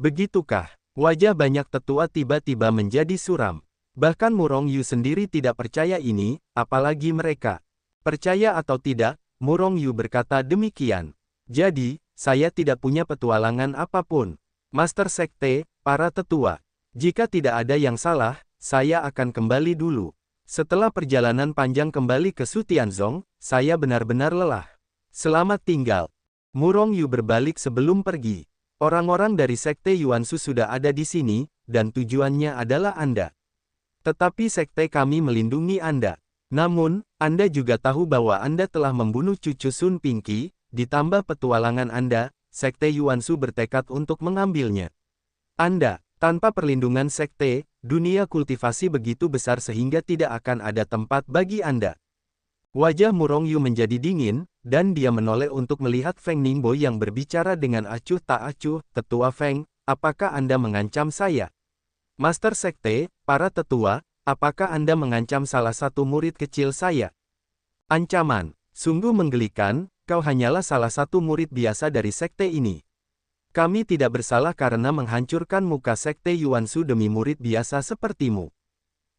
Begitukah? Wajah banyak tetua tiba-tiba menjadi suram. Bahkan Murong Yu sendiri tidak percaya ini, apalagi mereka. Percaya atau tidak, Murong Yu berkata demikian. Jadi, saya tidak punya petualangan apapun. Master Sekte, para tetua. Jika tidak ada yang salah, saya akan kembali dulu. Setelah perjalanan panjang kembali ke Su Tianzong, saya benar-benar lelah. Selamat tinggal. Murong Yu berbalik sebelum pergi. Orang-orang dari Sekte Yuansu sudah ada di sini, dan tujuannya adalah Anda. Tetapi Sekte kami melindungi Anda. Namun, Anda juga tahu bahwa Anda telah membunuh cucu Sun Pinky, ditambah petualangan Anda, Sekte Yuansu bertekad untuk mengambilnya. Anda, tanpa perlindungan Sekte, dunia kultivasi begitu besar sehingga tidak akan ada tempat bagi Anda. Wajah Murong Yu menjadi dingin, dan dia menoleh untuk melihat Feng Ningbo yang berbicara dengan acuh tak acuh. Tetua Feng, apakah Anda mengancam saya? Master Sekte, para tetua, apakah Anda mengancam salah satu murid kecil saya? Ancaman, sungguh menggelikan, kau hanyalah salah satu murid biasa dari Sekte ini. Kami tidak bersalah karena menghancurkan muka Sekte Yuansu demi murid biasa sepertimu.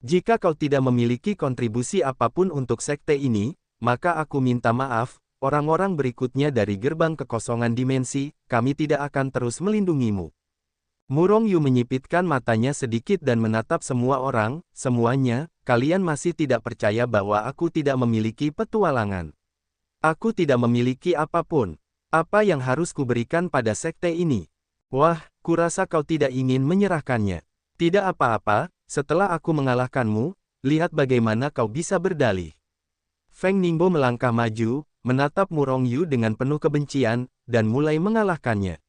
Jika kau tidak memiliki kontribusi apapun untuk Sekte ini, maka aku minta maaf, orang-orang berikutnya dari gerbang kekosongan dimensi, kami tidak akan terus melindungimu. Murong Yu menyipitkan matanya sedikit dan menatap semua orang, semuanya, kalian masih tidak percaya bahwa aku tidak memiliki petualangan. Aku tidak memiliki apapun. Apa yang harus kuberikan pada sekte ini? Wah, kurasa kau tidak ingin menyerahkannya. Tidak apa-apa, setelah aku mengalahkanmu, lihat bagaimana kau bisa berdalih. Feng Ningbo melangkah maju, menatap Murong Yu dengan penuh kebencian, dan mulai mengalahkannya.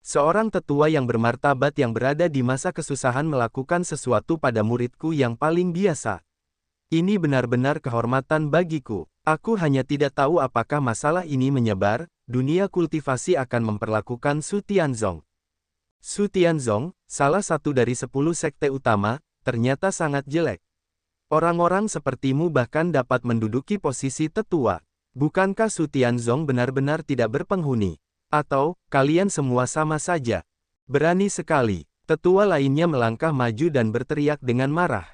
Seorang tetua yang bermartabat yang berada di masa kesusahan melakukan sesuatu pada muridku yang paling biasa. Ini benar-benar kehormatan bagiku. Aku hanya tidak tahu apakah masalah ini menyebar, dunia kultivasi akan memperlakukan Su Tianzong. Su Tianzong, salah satu dari 10 sekte utama, ternyata sangat jelek. Orang-orang sepertimu bahkan dapat menduduki posisi tetua. Bukankah Su Tianzong benar-benar tidak berpenghuni? Atau, kalian semua sama saja? Berani sekali. Tetua lainnya melangkah maju dan berteriak dengan marah.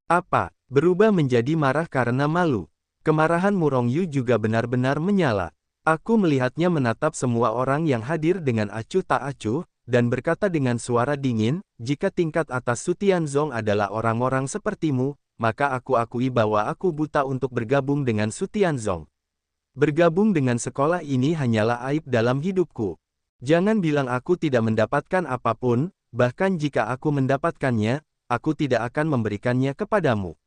Apa? Berubah menjadi marah karena malu. Kemarahan Murong Yu juga benar-benar menyala. Aku melihatnya menatap semua orang yang hadir dengan acuh tak acuh, dan berkata dengan suara dingin, jika tingkat atas Su Tianzong adalah orang-orang sepertimu, maka aku akui bahwa aku buta untuk bergabung dengan Su Tianzong. Bergabung dengan sekolah ini hanyalah aib dalam hidupku. Jangan bilang aku tidak mendapatkan apapun, bahkan jika aku mendapatkannya, aku tidak akan memberikannya kepadamu.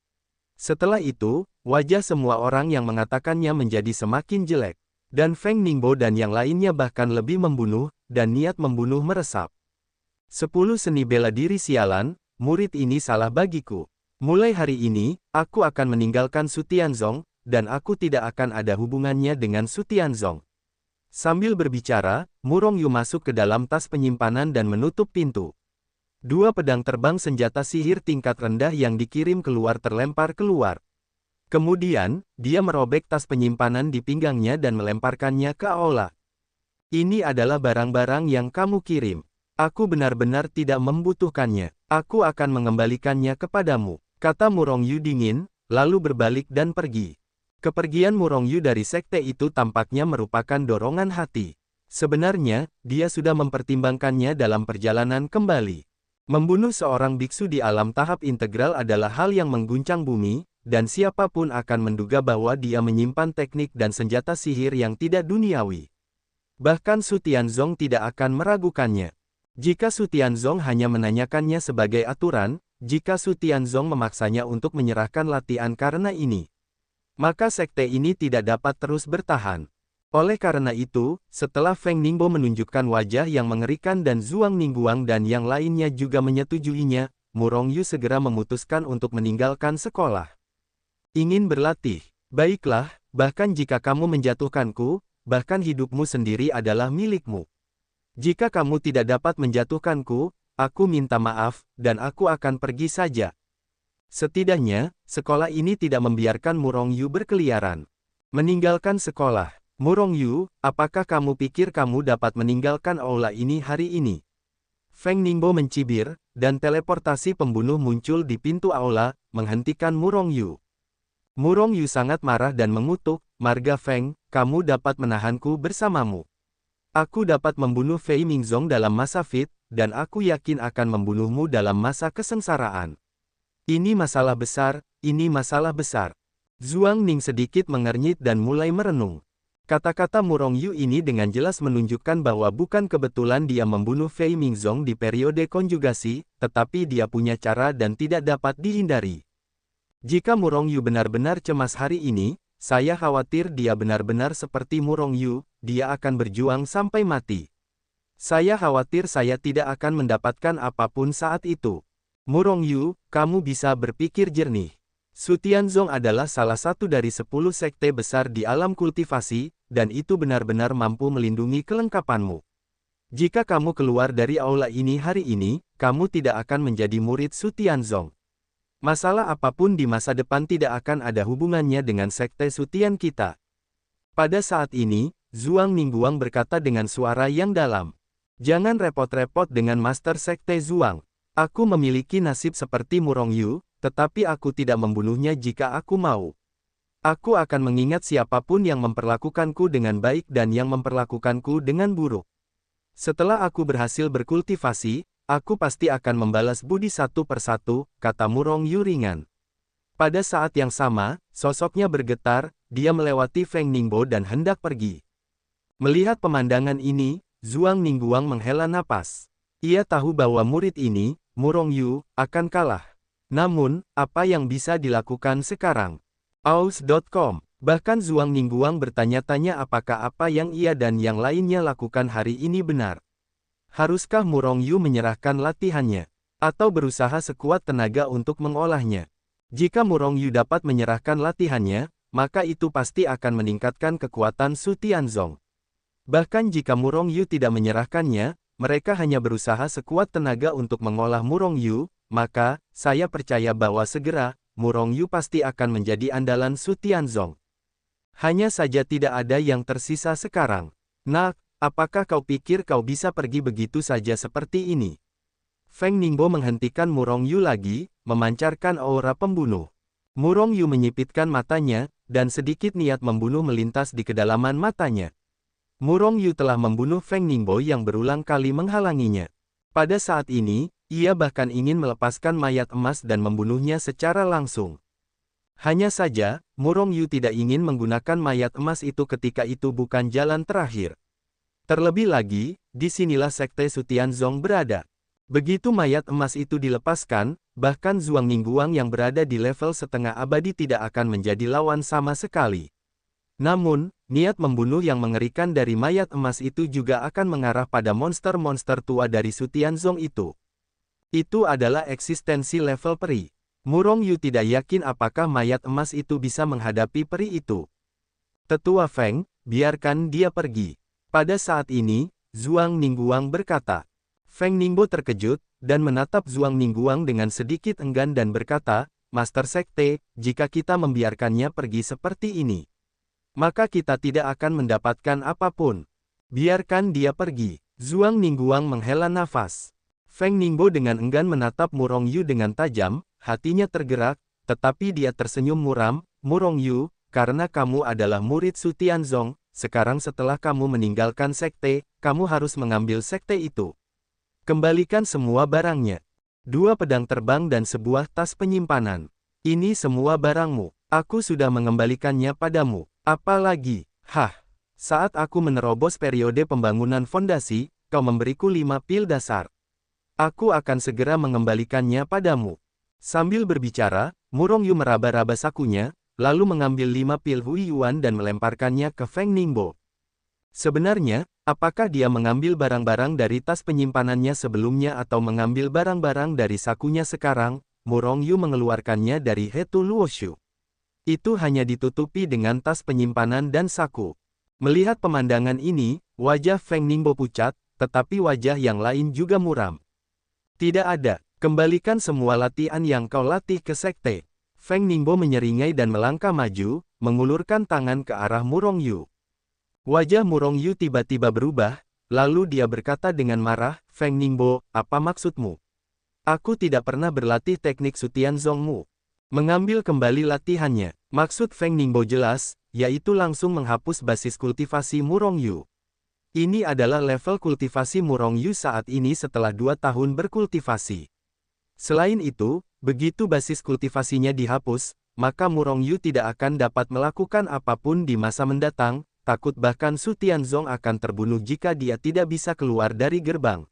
Setelah itu, wajah semua orang yang mengatakannya menjadi semakin jelek. Dan Feng Ningbo dan yang lainnya bahkan lebih membunuh, dan niat membunuh meresap. 10 seni bela diri sialan, murid ini salah bagiku. Mulai hari ini, aku akan meninggalkan Su Tianzong, dan aku tidak akan ada hubungannya dengan Su Tianzong. Sambil berbicara, Murong Yu masuk ke dalam tas penyimpanan dan menutup pintu. 2 pedang terbang senjata sihir tingkat rendah yang dikirim keluar terlempar keluar. Kemudian, dia merobek tas penyimpanan di pinggangnya dan melemparkannya ke aula. Ini adalah barang-barang yang kamu kirim. Aku benar-benar tidak membutuhkannya. Aku akan mengembalikannya kepadamu, kata Murong Yu dingin, lalu berbalik dan pergi. Kepergian Murong Yu dari sekte itu tampaknya merupakan dorongan hati. Sebenarnya, dia sudah mempertimbangkannya dalam perjalanan kembali. Membunuh seorang biksu di alam tahap integral adalah hal yang mengguncang bumi, dan siapapun akan menduga bahwa dia menyimpan teknik dan senjata sihir yang tidak duniawi. Bahkan Su Tianzong tidak akan meragukannya. Jika Su Tianzong hanya menanyakannya sebagai aturan, jika Su Tianzong memaksanya untuk menyerahkan latihan karena ini, maka sekte ini tidak dapat terus bertahan. Oleh karena itu, setelah Feng Ningbo menunjukkan wajah yang mengerikan dan Zhuang Ningguang dan yang lainnya juga menyetujuinya, Murong Yu segera memutuskan untuk meninggalkan sekolah. Ingin berlatih? Baiklah, bahkan jika kamu menjatuhkanku, bahkan hidupmu sendiri adalah milikmu. Jika kamu tidak dapat menjatuhkanku, aku minta maaf, dan aku akan pergi saja. Setidaknya, sekolah ini tidak membiarkan Murong Yu berkeliaran. Meninggalkan sekolah. Murong Yu, apakah kamu pikir kamu dapat meninggalkan aula ini hari ini? Feng Ningbo mencibir, dan teleportasi pembunuh muncul di pintu aula, menghentikan Murong Yu. Murong Yu sangat marah dan mengutuk, "Marga Feng, kamu dapat menahanku bersamamu. Aku dapat membunuh Fei Mingzong dalam masa fit, dan aku yakin akan membunuhmu dalam masa kesengsaraan. Ini masalah besar, ini masalah besar." Zhuang Ning sedikit mengernyit dan mulai merenung. Kata-kata Murong Yu ini dengan jelas menunjukkan bahwa bukan kebetulan dia membunuh Fei Mingzong di periode konjugasi, tetapi dia punya cara dan tidak dapat dihindari. Jika Murong Yu benar-benar cemas hari ini, saya khawatir dia benar-benar seperti Murong Yu, dia akan berjuang sampai mati. Saya khawatir saya tidak akan mendapatkan apapun saat itu. Murong Yu, kamu bisa berpikir jernih. Su Tianzong adalah salah satu dari 10 sekte besar di alam kultivasi, dan itu benar-benar mampu melindungi kelengkapanmu. Jika kamu keluar dari aula ini hari ini, kamu tidak akan menjadi murid Su Tianzong. Masalah apapun di masa depan tidak akan ada hubungannya dengan sekte Su Tian kita. Pada saat ini, Zhuang Ningguang berkata dengan suara yang dalam. Jangan repot-repot dengan Master Sekte Zhuang. Aku memiliki nasib seperti Murong Yu, tetapi aku tidak membunuhnya jika aku mau. Aku akan mengingat siapapun yang memperlakukanku dengan baik dan yang memperlakukanku dengan buruk. Setelah aku berhasil berkultivasi, aku pasti akan membalas budi satu persatu, kata Murong Yu ringan. Pada saat yang sama, sosoknya bergetar, dia melewati Feng Ningbo dan hendak pergi. Melihat pemandangan ini, Zhuang Ningguang menghela napas. Ia tahu bahwa murid ini, Murong Yu, akan kalah. Namun, apa yang bisa dilakukan sekarang? Aus.com. Bahkan Zhuang Ningguang bertanya-tanya apakah apa yang ia dan yang lainnya lakukan hari ini benar. Haruskah Murong Yu menyerahkan latihannya? Atau berusaha sekuat tenaga untuk mengolahnya? Jika Murong Yu dapat menyerahkan latihannya, maka itu pasti akan meningkatkan kekuatan Su Tianzong. Bahkan jika Murong Yu tidak menyerahkannya, mereka hanya berusaha sekuat tenaga untuk mengolah Murong Yu, maka, saya percaya bahwa segera, Murong Yu pasti akan menjadi andalan Su Tianzong. Hanya saja tidak ada yang tersisa sekarang. Nak, apakah kau pikir kau bisa pergi begitu saja seperti ini? Feng Ningbo menghentikan Murong Yu lagi, memancarkan aura pembunuh. Murong Yu menyipitkan matanya, dan sedikit niat membunuh melintas di kedalaman matanya. Murong Yu telah membunuh Feng Ningbo yang berulang kali menghalanginya. Pada saat ini, ia bahkan ingin melepaskan mayat emas dan membunuhnya secara langsung. Hanya saja, Murong Yu tidak ingin menggunakan mayat emas itu ketika itu bukan jalan terakhir. Terlebih lagi, disinilah sekte Su Tianzong berada. Begitu mayat emas itu dilepaskan, bahkan Zhuang Ningguang yang berada di level setengah abadi tidak akan menjadi lawan sama sekali. Namun, niat membunuh yang mengerikan dari mayat emas itu juga akan mengarah pada monster-monster tua dari Su Tianzong itu. Itu adalah eksistensi level peri. Murong Yu tidak yakin apakah mayat emas itu bisa menghadapi peri itu. Tetua Feng, biarkan dia pergi. Pada saat ini, Zhuang Ningguang berkata. Feng Ningbo terkejut, dan menatap Zhuang Ningguang dengan sedikit enggan dan berkata, Master Sekte, jika kita membiarkannya pergi seperti ini, maka kita tidak akan mendapatkan apapun. Biarkan dia pergi. Zhuang Ningguang menghela nafas. Feng Ningbo dengan enggan menatap Murong Yu dengan tajam, hatinya tergerak, tetapi dia tersenyum muram, Murong Yu, karena kamu adalah murid Su Tianzong, sekarang setelah kamu meninggalkan sekte, kamu harus mengambil sekte itu. Kembalikan semua barangnya. 2 pedang terbang dan sebuah tas penyimpanan. Ini semua barangmu. Aku sudah mengembalikannya padamu. Apalagi, saat aku menerobos periode pembangunan fondasi, kau memberiku 5 pil dasar. Aku akan segera mengembalikannya padamu. Sambil berbicara, Murong Yu meraba-raba sakunya, lalu mengambil 5 pil Hui Yuan dan melemparkannya ke Feng Ningbo. Sebenarnya, apakah dia mengambil barang-barang dari tas penyimpanannya sebelumnya atau mengambil barang-barang dari sakunya sekarang? Murong Yu mengeluarkannya dari Hetu Luoshu. Itu hanya ditutupi dengan tas penyimpanan dan saku. Melihat pemandangan ini, wajah Feng Ningbo pucat, tetapi wajah yang lain juga muram. Tidak ada, kembalikan semua latihan yang kau latih ke sekte. Feng Ningbo menyeringai dan melangkah maju, mengulurkan tangan ke arah Murong Yu. Wajah Murong Yu tiba-tiba berubah, Lalu dia berkata dengan marah, Feng Ningbo, apa maksudmu? Aku tidak pernah berlatih teknik Sutian Zongmu. Mengambil kembali latihannya. Maksud Feng Ningbo jelas, yaitu langsung menghapus basis kultivasi Murong Yu. Ini adalah level kultivasi Murong Yu saat ini setelah 2 tahun berkultivasi. Selain itu, begitu basis kultivasinya dihapus, maka Murong Yu tidak akan dapat melakukan apapun di masa mendatang, takut bahkan Su Tianzong akan terbunuh jika dia tidak bisa keluar dari gerbang.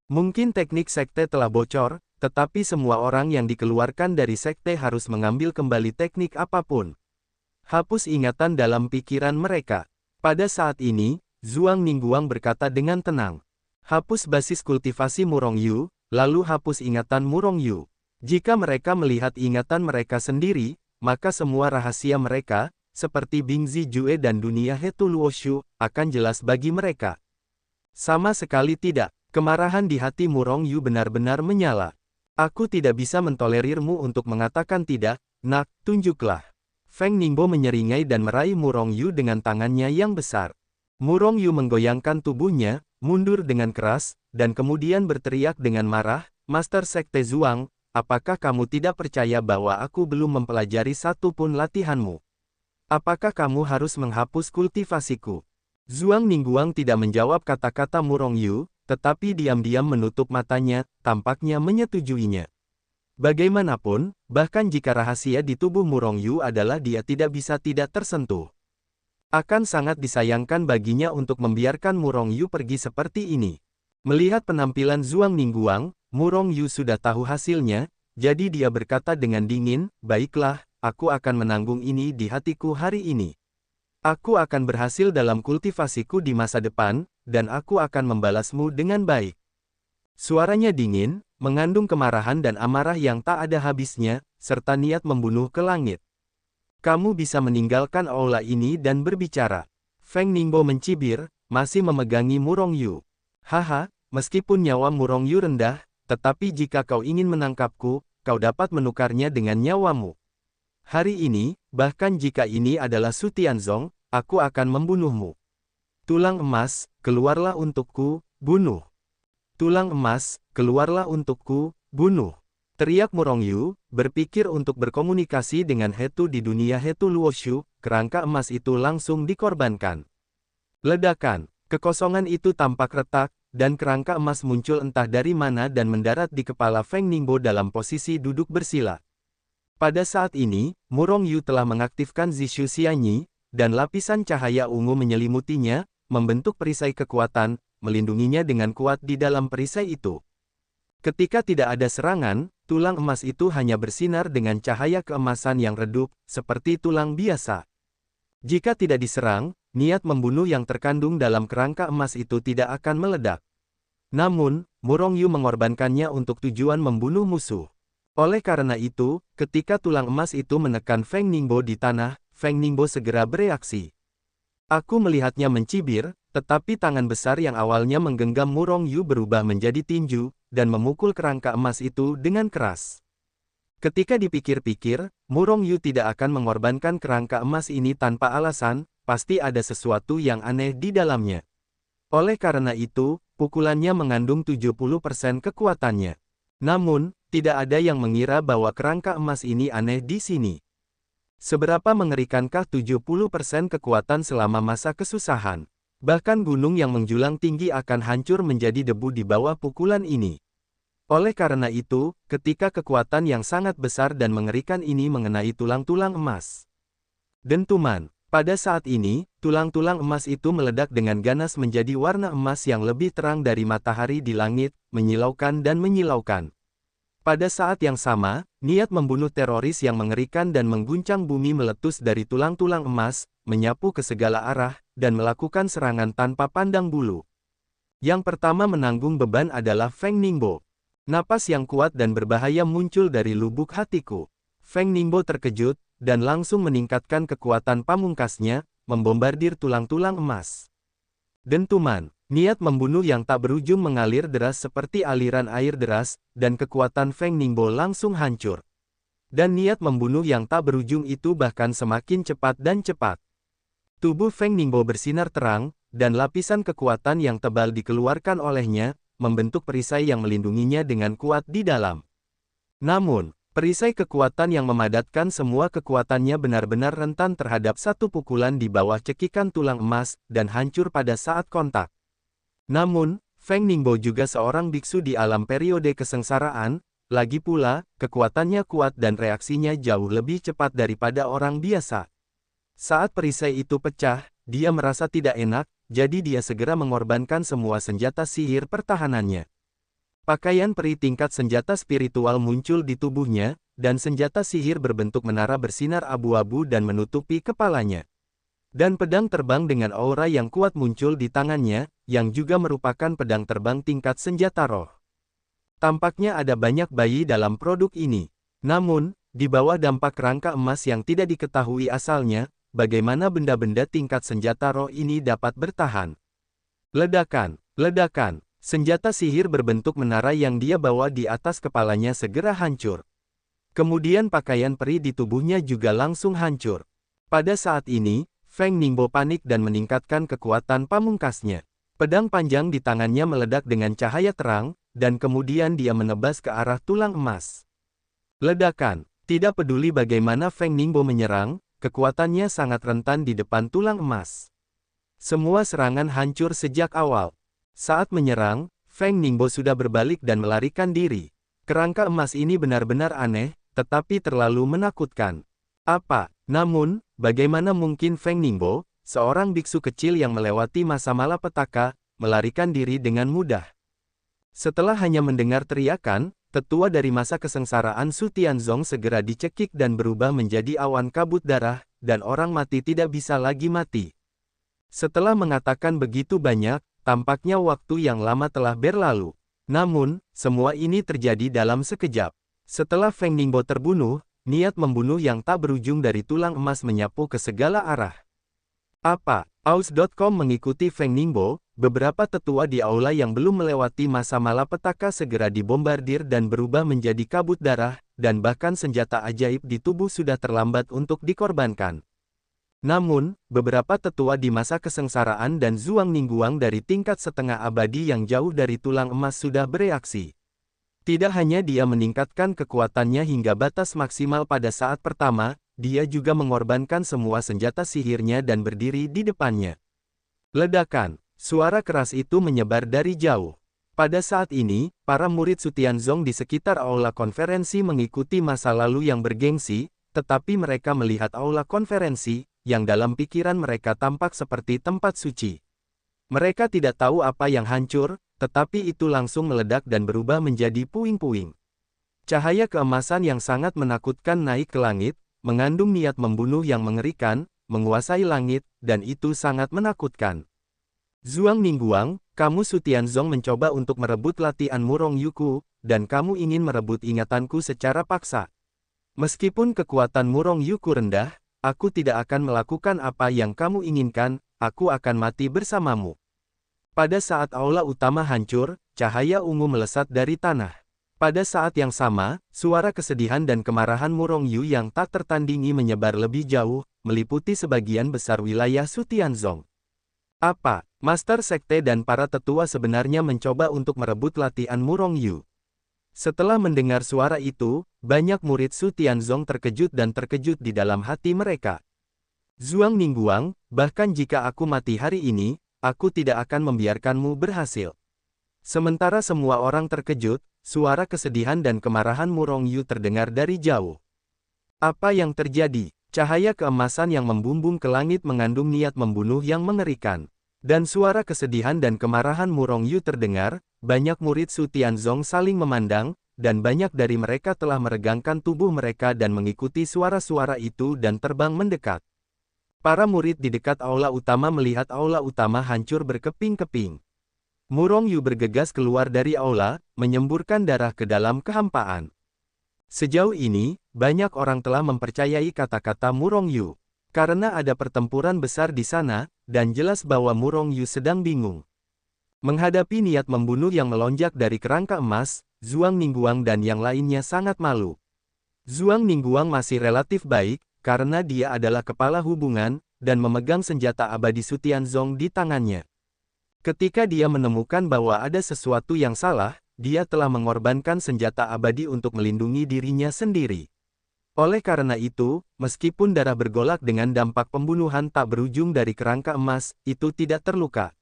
Mungkin teknik sekte telah bocor, tetapi semua orang yang dikeluarkan dari sekte harus mengambil kembali teknik apapun. Hapus ingatan dalam pikiran mereka. Pada saat ini, Zhuang Ningguang berkata dengan tenang. Hapus basis kultivasi Murong Yu, lalu hapus ingatan Murong Yu. Jika mereka melihat ingatan mereka sendiri, maka semua rahasia mereka, seperti Bingzi Jue dan dunia Hetu Luoshu, akan jelas bagi mereka. Sama sekali tidak. Kemarahan di hati Murong Yu benar-benar menyala. Aku tidak bisa mentolerirmu untuk mengatakan tidak, nak, tunjuklah. Feng Ningbo menyeringai dan meraih Murong Yu dengan tangannya yang besar. Murong Yu menggoyangkan tubuhnya, mundur dengan keras, dan kemudian berteriak dengan marah, Master Sekte Zhuang, apakah kamu tidak percaya bahwa aku belum mempelajari satu pun latihanmu? Apakah kamu harus menghapus kultivasiku? Zhuang Ningguang tidak menjawab kata-kata Murong Yu, tetapi diam-diam menutup matanya, tampaknya menyetujuinya. Bagaimanapun, bahkan jika rahasia di tubuh Murong Yu adalah dia tidak bisa tidak tersentuh. Akan sangat disayangkan baginya untuk membiarkan Murong Yu pergi seperti ini. Melihat penampilan Zhuang Ningguang, Murong Yu sudah tahu hasilnya, jadi dia berkata dengan dingin, baiklah, aku akan menanggung ini di hatiku hari ini. Aku akan berhasil dalam kultivasiku di masa depan, dan aku akan membalasmu dengan baik. Suaranya dingin, mengandung kemarahan dan amarah yang tak ada habisnya, serta niat membunuh ke langit. Kamu bisa meninggalkan aula ini dan berbicara. Feng Ningbo mencibir, masih memegangi Murong Yu. Haha, meskipun nyawa Murong Yu rendah, tetapi jika kau ingin menangkapku, kau dapat menukarnya dengan nyawamu. Hari ini, bahkan jika ini adalah Su Tianzong, aku akan membunuhmu. Tulang emas, keluarlah untukku, bunuh. Tulang emas, keluarlah untukku, bunuh. Teriak Murong Yu, berpikir untuk berkomunikasi dengan Hetu di dunia Hetu Luoshu, kerangka emas itu langsung dikorbankan. Ledakan, kekosongan itu tampak retak, dan kerangka emas muncul entah dari mana dan mendarat di kepala Feng Ningbo dalam posisi duduk bersila. Pada saat ini, Murong Yu telah mengaktifkan Zishu Xianyi, dan lapisan cahaya ungu menyelimutinya, membentuk perisai kekuatan, melindunginya dengan kuat di dalam perisai itu. Ketika tidak ada serangan, tulang emas itu hanya bersinar dengan cahaya keemasan yang redup, seperti tulang biasa. Jika tidak diserang, niat membunuh yang terkandung dalam kerangka emas itu tidak akan meledak. Namun, Murong Yu mengorbankannya untuk tujuan membunuh musuh. Oleh karena itu, ketika tulang emas itu menekan Feng Ningbo di tanah, Feng Ningbo segera bereaksi. Aku melihatnya mencibir, tetapi tangan besar yang awalnya menggenggam Murong Yu berubah menjadi tinju, dan memukul kerangka emas itu dengan keras. Ketika dipikir-pikir, Murong Yu tidak akan mengorbankan kerangka emas ini tanpa alasan, pasti ada sesuatu yang aneh di dalamnya. Oleh karena itu, pukulannya mengandung 70% kekuatannya. Namun, tidak ada yang mengira bahwa kerangka emas ini aneh di sini. Seberapa mengerikankah 70% kekuatan selama masa kesusahan? Bahkan gunung yang menjulang tinggi akan hancur menjadi debu di bawah pukulan ini. Oleh karena itu, ketika kekuatan yang sangat besar dan mengerikan ini mengenai tulang-tulang emas. Dentuman. Pada saat ini, tulang-tulang emas itu meledak dengan ganas menjadi warna emas yang lebih terang dari matahari di langit, menyilaukan dan menyilaukan. Pada saat yang sama, niat membunuh teroris yang mengerikan dan mengguncang bumi meletus dari tulang-tulang emas, menyapu ke segala arah, dan melakukan serangan tanpa pandang bulu. Yang pertama menanggung beban adalah Feng Ningbo. Napas yang kuat dan berbahaya muncul dari lubuk hatiku. Feng Ningbo terkejut, dan langsung meningkatkan kekuatan pamungkasnya, membombardir tulang-tulang emas. Dentuman. Niat membunuh yang tak berujung mengalir deras seperti aliran air deras, dan kekuatan Feng Ningbo langsung hancur. Dan niat membunuh yang tak berujung itu bahkan semakin cepat dan cepat. Tubuh Feng Ningbo bersinar terang, dan lapisan kekuatan yang tebal dikeluarkan olehnya, membentuk perisai yang melindunginya dengan kuat di dalam. Namun, perisai kekuatan yang memadatkan semua kekuatannya benar-benar rentan terhadap satu pukulan di bawah cekikan tulang emas, dan hancur pada saat kontak. Namun, Feng Ningbo juga seorang biksu di alam periode kesengsaraan, lagi pula, kekuatannya kuat dan reaksinya jauh lebih cepat daripada orang biasa. Saat perisai itu pecah, dia merasa tidak enak, jadi dia segera mengorbankan semua senjata sihir pertahanannya. Pakaian peri tingkat senjata spiritual muncul di tubuhnya, dan senjata sihir berbentuk menara bersinar abu-abu dan menutupi kepalanya. Dan pedang terbang dengan aura yang kuat muncul di tangannya, yang juga merupakan pedang terbang tingkat senjata roh. Tampaknya ada banyak bayi dalam produk ini. Namun, di bawah dampak rangka emas yang tidak diketahui asalnya, bagaimana benda-benda tingkat senjata roh ini dapat bertahan? Ledakan, ledakan. Senjata sihir berbentuk menara yang dia bawa di atas kepalanya segera hancur. Kemudian pakaian peri di tubuhnya juga langsung hancur. Pada saat ini, Feng Ningbo panik dan meningkatkan kekuatan pamungkasnya. Pedang panjang di tangannya meledak dengan cahaya terang, dan kemudian dia menebas ke arah tulang emas. Ledakan. Tidak peduli bagaimana Feng Ningbo menyerang, kekuatannya sangat rentan di depan tulang emas. Semua serangan hancur sejak awal. Saat menyerang, Feng Ningbo sudah berbalik dan melarikan diri. Kerangka emas ini benar-benar aneh, tetapi terlalu menakutkan. Apa? Namun, bagaimana mungkin Feng Ningbo, seorang biksu kecil yang melewati masa malapetaka, melarikan diri dengan mudah? Setelah hanya mendengar teriakan, tetua dari masa kesengsaraan Su Tianzong segera dicekik dan berubah menjadi awan kabut darah, dan orang mati tidak bisa lagi mati. Setelah mengatakan begitu banyak, tampaknya waktu yang lama telah berlalu. Namun, semua ini terjadi dalam sekejap. Setelah Feng Ningbo terbunuh, niat membunuh yang tak berujung dari tulang emas menyapu ke segala arah. Apa? Aus.com mengikuti Feng Ningbo, beberapa tetua di aula yang belum melewati masa malapetaka segera dibombardir dan berubah menjadi kabut darah, dan bahkan senjata ajaib di tubuh sudah terlambat untuk dikorbankan. Namun, beberapa tetua di masa kesengsaraan dan Zhuang Ningguang dari tingkat setengah abadi yang jauh dari tulang emas sudah bereaksi. Tidak hanya dia meningkatkan kekuatannya hingga batas maksimal pada saat pertama, dia juga mengorbankan semua senjata sihirnya dan berdiri di depannya. Ledakan. Suara keras itu menyebar dari jauh. Pada saat ini, para murid Su Tianzong di sekitar aula konferensi mengikuti masa lalu yang bergengsi, tetapi mereka melihat aula konferensi, yang dalam pikiran mereka tampak seperti tempat suci. Mereka tidak tahu apa yang hancur, tetapi itu langsung meledak dan berubah menjadi puing-puing. Cahaya keemasan yang sangat menakutkan naik ke langit, mengandung niat membunuh yang mengerikan, menguasai langit, dan itu sangat menakutkan. Zhuang Ningguang, kamu Su Tianzong mencoba untuk merebut latihan Murong Yuku, dan kamu ingin merebut ingatanku secara paksa. Meskipun kekuatan Murong Yuku rendah, aku tidak akan melakukan apa yang kamu inginkan, aku akan mati bersamamu. Pada saat aula utama hancur, cahaya ungu melesat dari tanah. Pada saat yang sama, suara kesedihan dan kemarahan Murong Yu yang tak tertandingi menyebar lebih jauh, meliputi sebagian besar wilayah Su Tianzong. Apa? Master Sekte dan para tetua sebenarnya mencoba untuk merebut latihan Murong Yu. Setelah mendengar suara itu, banyak murid Su Tianzong terkejut dan terkejut di dalam hati mereka. Zhuang Ningguang, bahkan jika aku mati hari ini, aku tidak akan membiarkanmu berhasil. Sementara semua orang terkejut, suara kesedihan dan kemarahan Murong Yu terdengar dari jauh. Apa yang terjadi? Cahaya keemasan yang membumbung ke langit mengandung niat membunuh yang mengerikan. Dan suara kesedihan dan kemarahan Murong Yu terdengar, banyak murid Su Tianzong saling memandang, dan banyak dari mereka telah meregangkan tubuh mereka dan mengikuti suara-suara itu dan terbang mendekat. Para murid di dekat aula utama melihat aula utama hancur berkeping-keping. Murong Yu bergegas keluar dari aula, menyemburkan darah ke dalam kehampaan. Sejauh ini, banyak orang telah mempercayai kata-kata Murong Yu. Karena ada pertempuran besar di sana, dan jelas bahwa Murong Yu sedang bingung. Menghadapi niat membunuh yang melonjak dari kerangka emas, Zhuang Ningguang dan yang lainnya sangat malu. Zhuang Ningguang masih relatif baik, karena dia adalah kepala hubungan, dan memegang senjata abadi Sutianzong di tangannya. Ketika dia menemukan bahwa ada sesuatu yang salah, dia telah mengorbankan senjata abadi untuk melindungi dirinya sendiri. Oleh karena itu, meskipun darah bergolak dengan dampak pembunuhan tak berujung dari kerangka emas, itu tidak terluka.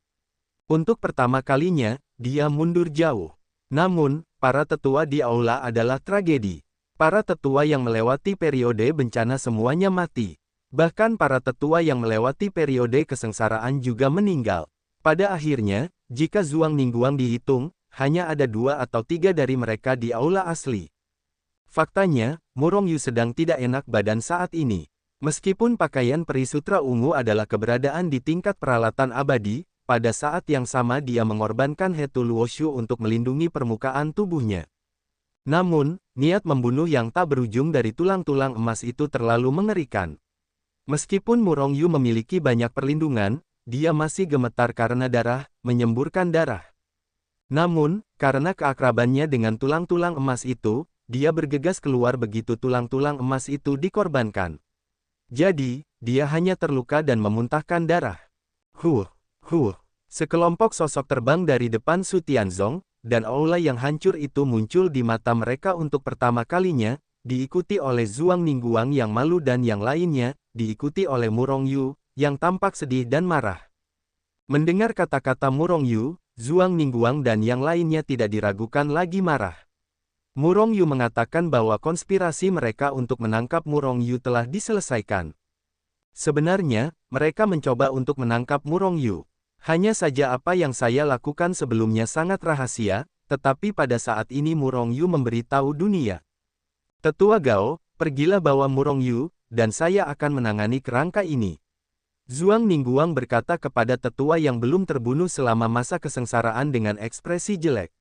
Untuk pertama kalinya, dia mundur jauh. Namun, para tetua di aula adalah tragedi. Para tetua yang melewati periode bencana semuanya mati. Bahkan para tetua yang melewati periode kesengsaraan juga meninggal. Pada akhirnya, jika Zhuang Ningguang dihitung, hanya ada 2 atau 3 dari mereka di aula asli. Faktanya, Murong Yu sedang tidak enak badan saat ini. Meskipun pakaian peri sutra ungu adalah keberadaan di tingkat peralatan abadi, pada saat yang sama dia mengorbankan Hetu Luoshu untuk melindungi permukaan tubuhnya. Namun, niat membunuh yang tak berujung dari tulang-tulang emas itu terlalu mengerikan. Meskipun Murong Yu memiliki banyak perlindungan, dia masih gemetar karena darah, menyemburkan darah. Namun, karena keakrabannya dengan tulang-tulang emas itu, dia bergegas keluar begitu tulang-tulang emas itu dikorbankan. Jadi, dia hanya terluka dan memuntahkan darah. Sekelompok sosok terbang dari depan Sutianzong, dan aula yang hancur itu muncul di mata mereka untuk pertama kalinya, diikuti oleh Zhuang Ningguang yang malu dan yang lainnya, diikuti oleh Murong Yu, yang tampak sedih dan marah. Mendengar kata-kata Murong Yu, Zhuang Ningguang dan yang lainnya tidak diragukan lagi marah. Murong Yu mengatakan bahwa konspirasi mereka untuk menangkap Murong Yu telah diselesaikan. Sebenarnya, mereka mencoba untuk menangkap Murong Yu. Hanya saja apa yang saya lakukan sebelumnya sangat rahasia, tetapi pada saat ini Murong Yu memberitahu dunia. Tetua Gao, pergilah bawa Murong Yu, dan saya akan menangani kerangka ini. Zhuang Ningguang berkata kepada tetua yang belum terbunuh selama masa kesengsaraan dengan ekspresi jelek.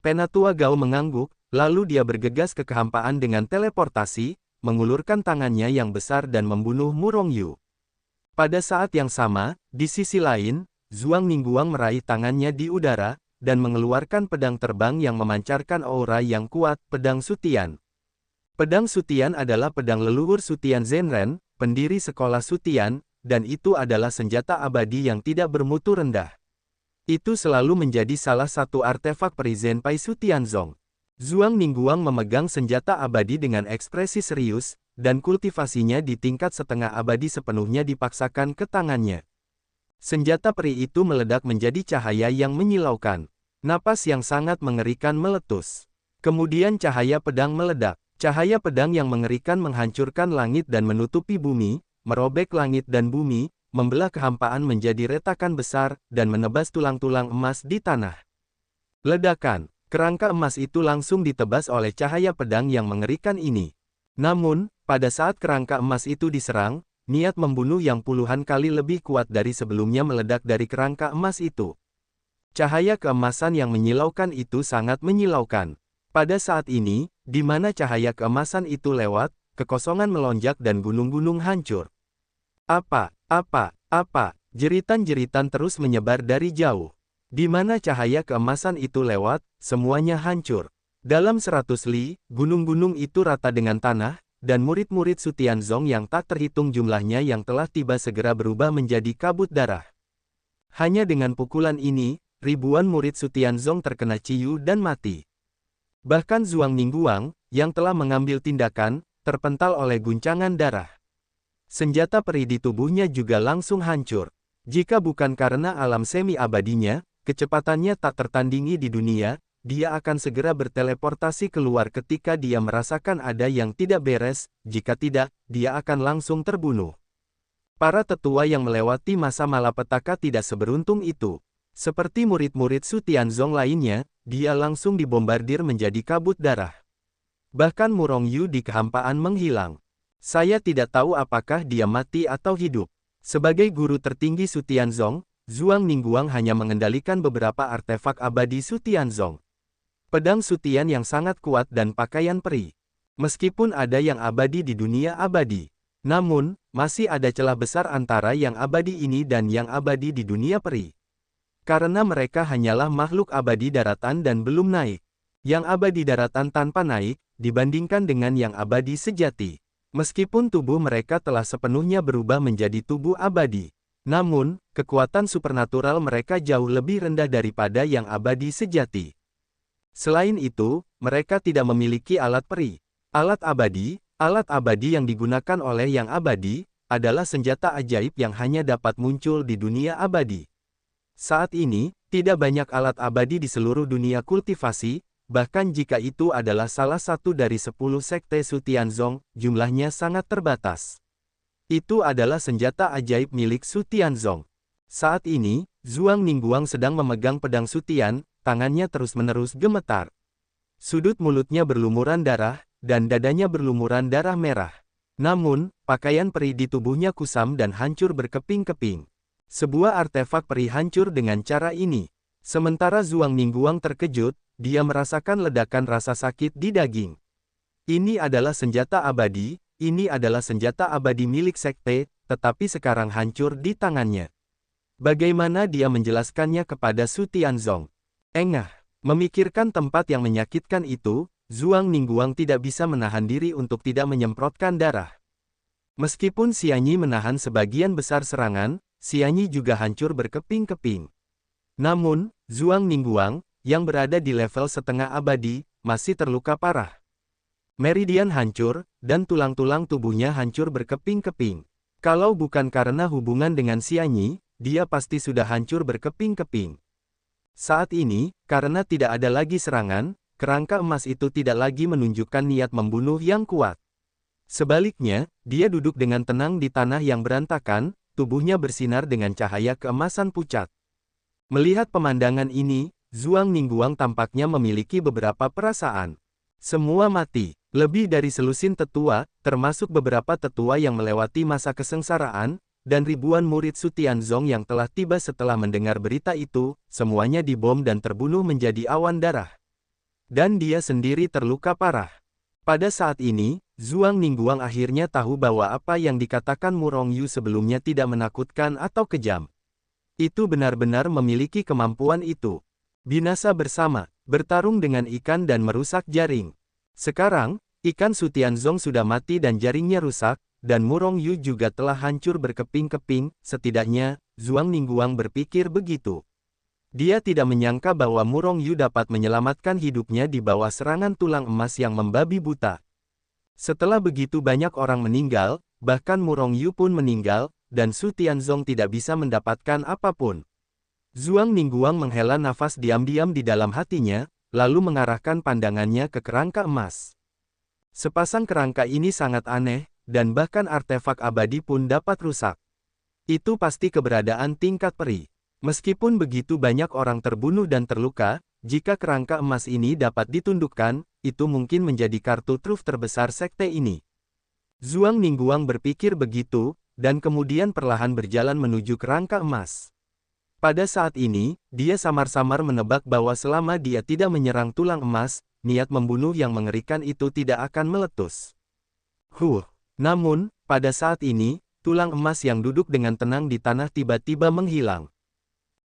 Penatua Gao mengangguk, lalu dia bergegas ke kehampaan dengan teleportasi, mengulurkan tangannya yang besar dan membunuh Murong Yu. Pada saat yang sama, di sisi lain, Zhuang Ningguang meraih tangannya di udara, dan mengeluarkan pedang terbang yang memancarkan aura yang kuat, pedang Sutian. Pedang Sutian adalah pedang leluhur Sutian Zenren, pendiri sekolah Sutian, dan itu adalah senjata abadi yang tidak bermutu rendah. Itu selalu menjadi salah satu artefak peri Zenpai Sutianzong. Zhuang Ningguang memegang senjata abadi dengan ekspresi serius, dan kultivasinya di tingkat setengah abadi sepenuhnya dipaksakan ke tangannya. Senjata peri itu meledak menjadi cahaya yang menyilaukan. Napas yang sangat mengerikan meletus. Kemudian cahaya pedang meledak. Cahaya pedang yang mengerikan menghancurkan langit dan menutupi bumi, merobek langit dan bumi, membelah kehampaan menjadi retakan besar, dan menebas tulang-tulang emas di tanah. Ledakan. Kerangka emas itu langsung ditebas oleh cahaya pedang yang mengerikan ini. Namun, pada saat kerangka emas itu diserang, niat membunuh yang puluhan kali lebih kuat dari sebelumnya meledak dari kerangka emas itu. Cahaya keemasan yang menyilaukan itu sangat menyilaukan. Pada saat ini, di mana cahaya keemasan itu lewat, kekosongan melonjak dan gunung-gunung hancur. Apa, jeritan-jeritan terus menyebar dari jauh. Di mana cahaya keemasan itu lewat, semuanya hancur. Dalam 100 li, gunung-gunung itu rata dengan tanah, dan murid-murid Sutianzong yang tak terhitung jumlahnya yang telah tiba segera berubah menjadi kabut darah. Hanya dengan pukulan ini, ribuan murid Sutianzong terkena ciu dan mati. Bahkan Zhuang Ningguang, yang telah mengambil tindakan, terpental oleh guncangan darah. Senjata peri di tubuhnya juga langsung hancur. Jika bukan karena alam semi-abadinya, kecepatannya tak tertandingi di dunia, dia akan segera berteleportasi keluar ketika dia merasakan ada yang tidak beres, jika tidak, dia akan langsung terbunuh. Para tetua yang melewati masa malapetaka tidak seberuntung itu. Seperti murid-murid Sutianzong lainnya, dia langsung dibombardir menjadi kabut darah. Bahkan Murong Yu di kehampaan menghilang. Saya tidak tahu apakah dia mati atau hidup. Sebagai guru tertinggi Sutianzong, Zhuang Ningguang hanya mengendalikan beberapa artefak abadi Sutianzong. Pedang Sutian yang sangat kuat dan pakaian peri. Meskipun ada yang abadi di dunia abadi, namun, masih ada celah besar antara yang abadi ini dan yang abadi di dunia peri. Karena mereka hanyalah makhluk abadi daratan dan belum naik. Yang abadi daratan tanpa naik, dibandingkan dengan yang abadi sejati. Meskipun tubuh mereka telah sepenuhnya berubah menjadi tubuh abadi, namun, kekuatan supernatural mereka jauh lebih rendah daripada yang abadi sejati. Selain itu, mereka tidak memiliki alat peri. Alat abadi yang digunakan oleh yang abadi, adalah senjata ajaib yang hanya dapat muncul di dunia abadi. Saat ini, tidak banyak alat abadi di seluruh dunia kultivasi, bahkan jika itu adalah salah satu dari 10 sekte Su Tianzong, jumlahnya sangat terbatas. Itu adalah senjata ajaib milik Su Tianzong. Saat ini, Zhuang Ningguang sedang memegang pedang Su Tian, tangannya terus-menerus gemetar. Sudut mulutnya berlumuran darah, dan dadanya berlumuran darah merah. Namun, pakaian peri di tubuhnya kusam dan hancur berkeping-keping. Sebuah artefak peri hancur dengan cara ini. Sementara Zhuang Ningguang terkejut, dia merasakan ledakan rasa sakit di daging. Ini adalah senjata abadi, milik sekte, tetapi sekarang hancur di tangannya. Bagaimana dia menjelaskannya kepada Su Tianzong? Engah. Memikirkan tempat yang menyakitkan itu, Zhuang Ningguang tidak bisa menahan diri untuk tidak menyemprotkan darah. Meskipun Xianyi menahan sebagian besar serangan, Xianyi juga hancur berkeping-keping. Namun, Zhuang Ningguang, yang berada di level setengah abadi, masih terluka parah. Meridian hancur, dan tulang-tulang tubuhnya hancur berkeping-keping. Kalau bukan karena hubungan dengan Xianyi, dia pasti sudah hancur berkeping-keping. Saat ini, karena tidak ada lagi serangan, kerangka emas itu tidak lagi menunjukkan niat membunuh yang kuat. Sebaliknya, dia duduk dengan tenang di tanah yang berantakan, tubuhnya bersinar dengan cahaya keemasan pucat. Melihat pemandangan ini, Zhuang Ningguang tampaknya memiliki beberapa perasaan. Semua mati. Lebih dari selusin tetua, termasuk beberapa tetua yang melewati masa kesengsaraan, dan ribuan murid Su Tianzong yang telah tiba setelah mendengar berita itu, semuanya dibom dan terbunuh menjadi awan darah. Dan dia sendiri terluka parah. Pada saat ini, Zhuang Ningguang akhirnya tahu bahwa apa yang dikatakan Murong Yu sebelumnya tidak menakutkan atau kejam. Itu benar-benar memiliki kemampuan itu. Binasa bersama, bertarung dengan ikan dan merusak jaring. Sekarang, ikan Su Tianzong sudah mati dan jaringnya rusak, dan Murong Yu juga telah hancur berkeping-keping, setidaknya, Zhuang Ningguang berpikir begitu. Dia tidak menyangka bahwa Murong Yu dapat menyelamatkan hidupnya di bawah serangan tulang emas yang membabi buta. Setelah begitu banyak orang meninggal, bahkan Murong Yu pun meninggal, dan Su Tianzong tidak bisa mendapatkan apapun. Zhuang Ningguang menghela nafas diam-diam di dalam hatinya, lalu mengarahkan pandangannya ke kerangka emas. Sepasang kerangka ini sangat aneh, dan bahkan artefak abadi pun dapat rusak. Itu pasti keberadaan tingkat peri. Meskipun begitu banyak orang terbunuh dan terluka, jika kerangka emas ini dapat ditundukkan, itu mungkin menjadi kartu truf terbesar sekte ini. Zhuang Ningguang berpikir begitu, dan kemudian perlahan berjalan menuju kerangka emas. Pada saat ini, dia samar-samar menebak bahwa selama dia tidak menyerang tulang emas, niat membunuh yang mengerikan itu tidak akan meletus. Namun, pada saat ini, tulang emas yang duduk dengan tenang di tanah tiba-tiba menghilang.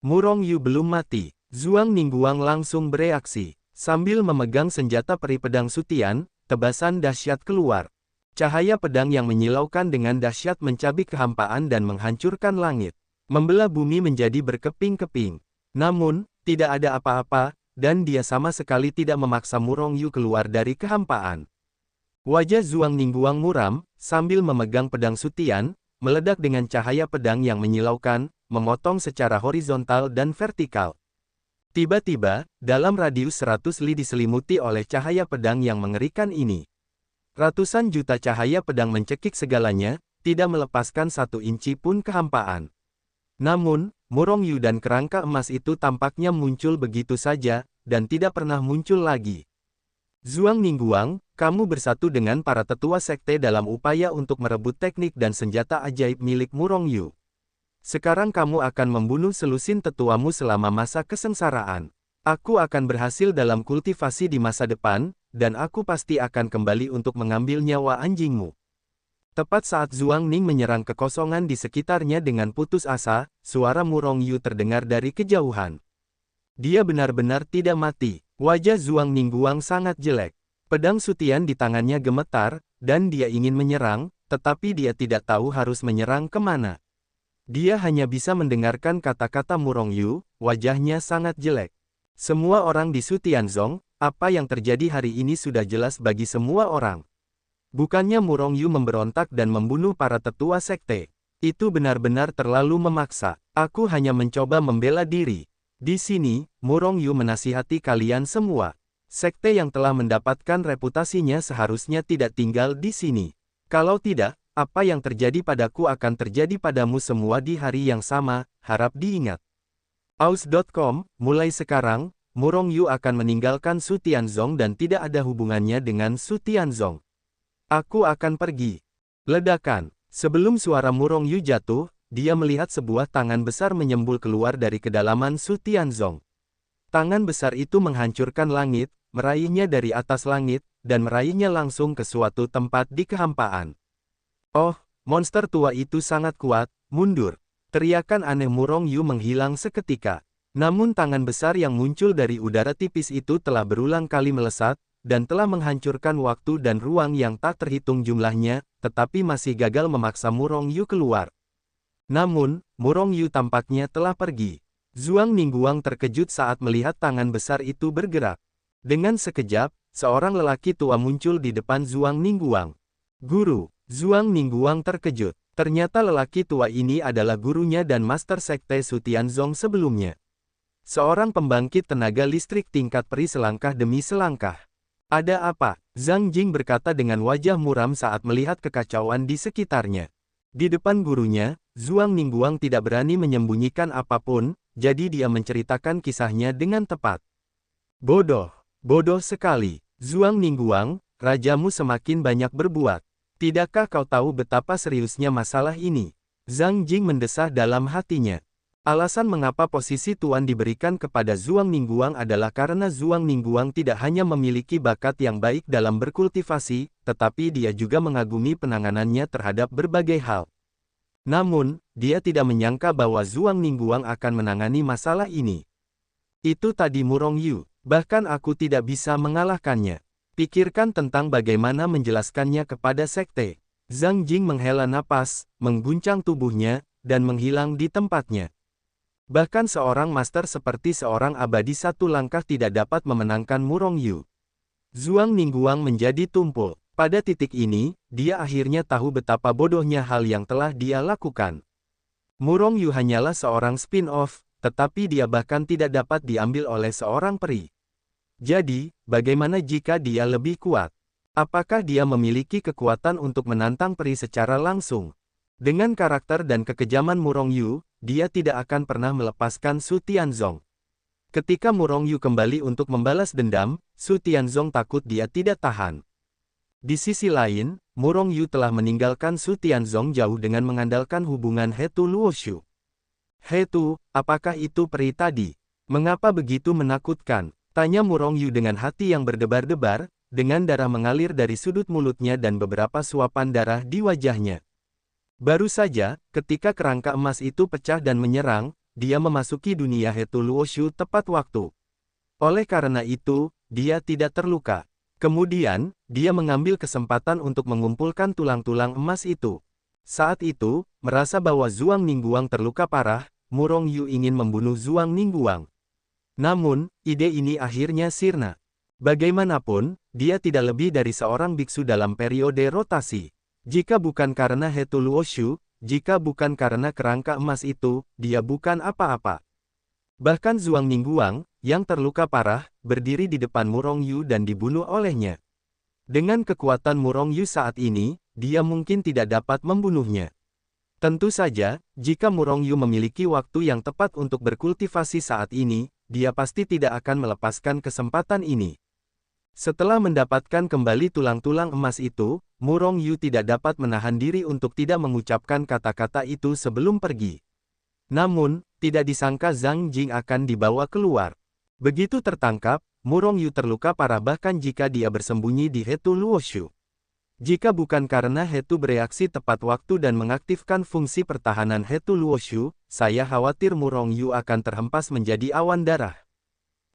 Murong Yu belum mati. Zhuang Ningguang langsung bereaksi. Sambil memegang senjata peri pedang Su Tian, tebasan dahsyat keluar. Cahaya pedang yang menyilaukan dengan dahsyat mencabik kehampaan dan menghancurkan langit. Membelah bumi menjadi berkeping-keping. Namun, tidak ada apa-apa, dan dia sama sekali tidak memaksa Murong Yu keluar dari kehampaan. Wajah Zhuang Ningguang muram, sambil memegang pedang Su Tian, meledak dengan cahaya pedang yang menyilaukan, memotong secara horizontal dan vertikal. Tiba-tiba, dalam radius 100 li diselimuti oleh cahaya pedang yang mengerikan ini. Ratusan juta cahaya pedang mencekik segalanya, tidak melepaskan 1 inci pun kehampaan. Namun, Murong Yu dan kerangka emas itu tampaknya muncul begitu saja, dan tidak pernah muncul lagi. Zhuang Ningguang, kamu bersatu dengan para tetua sekte dalam upaya untuk merebut teknik dan senjata ajaib milik Murong Yu. Sekarang kamu akan membunuh selusin tetuamu selama masa kesengsaraan. Aku akan berhasil dalam kultivasi di masa depan, dan aku pasti akan kembali untuk mengambil nyawa anjingmu. Tepat saat Zhuang Ning menyerang kekosongan di sekitarnya dengan putus asa, suara Murong Yu terdengar dari kejauhan. Dia benar-benar tidak mati. Wajah Zhuang Ningguang sangat jelek. Pedang Su Tian di tangannya gemetar, dan dia ingin menyerang, tetapi dia tidak tahu harus menyerang kemana. Dia hanya bisa mendengarkan kata-kata Murong Yu, wajahnya sangat jelek. Semua orang di Su Tianzong, apa yang terjadi hari ini sudah jelas bagi semua orang. Bukannya Murong Yu memberontak dan membunuh para tetua sekte. Itu benar-benar terlalu memaksa. Aku hanya mencoba membela diri. Di sini, Murong Yu menasihati kalian semua. Sekte yang telah mendapatkan reputasinya seharusnya tidak tinggal di sini. Kalau tidak, apa yang terjadi padaku akan terjadi padamu semua di hari yang sama, harap diingat. Aus.com, mulai sekarang, Murong Yu akan meninggalkan Su Tianzong dan tidak ada hubungannya dengan Su Tianzong. Aku akan pergi. Ledakan. Sebelum suara Murong Yu jatuh, dia melihat sebuah tangan besar menyembul keluar dari kedalaman Su Tianzong. Tangan besar itu menghancurkan langit, meraihnya dari atas langit, dan meraihnya langsung ke suatu tempat di kehampaan. Oh, monster tua itu sangat kuat, mundur. Teriakan aneh Murong Yu menghilang seketika. Namun tangan besar yang muncul dari udara tipis itu telah berulang kali melesat, dan telah menghancurkan waktu dan ruang yang tak terhitung jumlahnya, tetapi masih gagal memaksa Murong Yu keluar. Namun, Murong Yu tampaknya telah pergi. Zhuang Ningguang terkejut saat melihat tangan besar itu bergerak. Dengan sekejap, seorang lelaki tua muncul di depan Zhuang Ningguang. Guru. Zhuang Ningguang terkejut. Ternyata lelaki tua ini adalah gurunya dan master sekte Su Tianzong sebelumnya. Seorang pembangkit tenaga listrik tingkat peri selangkah demi selangkah. Ada apa? Zhang Jing berkata dengan wajah muram saat melihat kekacauan di sekitarnya. Di depan gurunya, Zhuang Ningguang tidak berani menyembunyikan apapun, jadi dia menceritakan kisahnya dengan tepat. Bodoh. Bodoh sekali. Zhuang Ningguang, rajamu semakin banyak berbuat. Tidakkah kau tahu betapa seriusnya masalah ini? Zhang Jing mendesah dalam hatinya. Alasan mengapa posisi tuan diberikan kepada Zhuang Ningguang adalah karena Zhuang Ningguang tidak hanya memiliki bakat yang baik dalam berkultivasi, tetapi dia juga mengagumi penanganannya terhadap berbagai hal. Namun, dia tidak menyangka bahwa Zhuang Ningguang akan menangani masalah ini. Itu tadi Murong Yu, bahkan aku tidak bisa mengalahkannya. Pikirkan tentang bagaimana menjelaskannya kepada sekte. Zhang Jing menghela napas, mengguncang tubuhnya, dan menghilang di tempatnya. Bahkan seorang master seperti seorang abadi satu langkah tidak dapat memenangkan Murong Yu. Zhuang Ningguang menjadi tumpul. Pada titik ini, dia akhirnya tahu betapa bodohnya hal yang telah dia lakukan. Murong Yu hanyalah seorang spin-off, tetapi dia bahkan tidak dapat diambil oleh seorang peri. Jadi, bagaimana jika dia lebih kuat? Apakah dia memiliki kekuatan untuk menantang peri secara langsung? Dengan karakter dan kekejaman Murong Yu, dia tidak akan pernah melepaskan Su Tianzong. Ketika Murong Yu kembali untuk membalas dendam, Su Tianzong takut dia tidak tahan. Di sisi lain, Murong Yu telah meninggalkan Su Tianzong jauh dengan mengandalkan hubungan Hetu Luoshu. Hetu, apakah itu peri tadi? Mengapa begitu menakutkan? Tanya Murong Yu dengan hati yang berdebar-debar, dengan darah mengalir dari sudut mulutnya dan beberapa suapan darah di wajahnya. Baru saja, ketika kerangka emas itu pecah dan menyerang, dia memasuki dunia Hetu Luoshu tepat waktu. Oleh karena itu, dia tidak terluka. Kemudian, dia mengambil kesempatan untuk mengumpulkan tulang-tulang emas itu. Saat itu, merasa bahwa Zhuang Ningguang terluka parah, Murong Yu ingin membunuh Zhuang Ningguang. Namun, ide ini akhirnya sirna. Bagaimanapun, dia tidak lebih dari seorang biksu dalam periode rotasi. Jika bukan karena Hetu Luoshu, jika bukan karena kerangka emas itu, dia bukan apa-apa. Bahkan Zhuang Ningguang, yang terluka parah, berdiri di depan Murong Yu dan dibunuh olehnya. Dengan kekuatan Murong Yu saat ini, dia mungkin tidak dapat membunuhnya. Tentu saja, jika Murong Yu memiliki waktu yang tepat untuk berkultivasi saat ini, dia pasti tidak akan melepaskan kesempatan ini. Setelah mendapatkan kembali tulang-tulang emas itu, Murong Yu tidak dapat menahan diri untuk tidak mengucapkan kata-kata itu sebelum pergi. Namun, tidak disangka Zhang Jing akan dibawa keluar. Begitu tertangkap, Murong Yu terluka parah bahkan jika dia bersembunyi di Hetu Luoshu. Jika bukan karena Hetu bereaksi tepat waktu dan mengaktifkan fungsi pertahanan Hetu Luoshu, saya khawatir Murong Yu akan terhempas menjadi awan darah.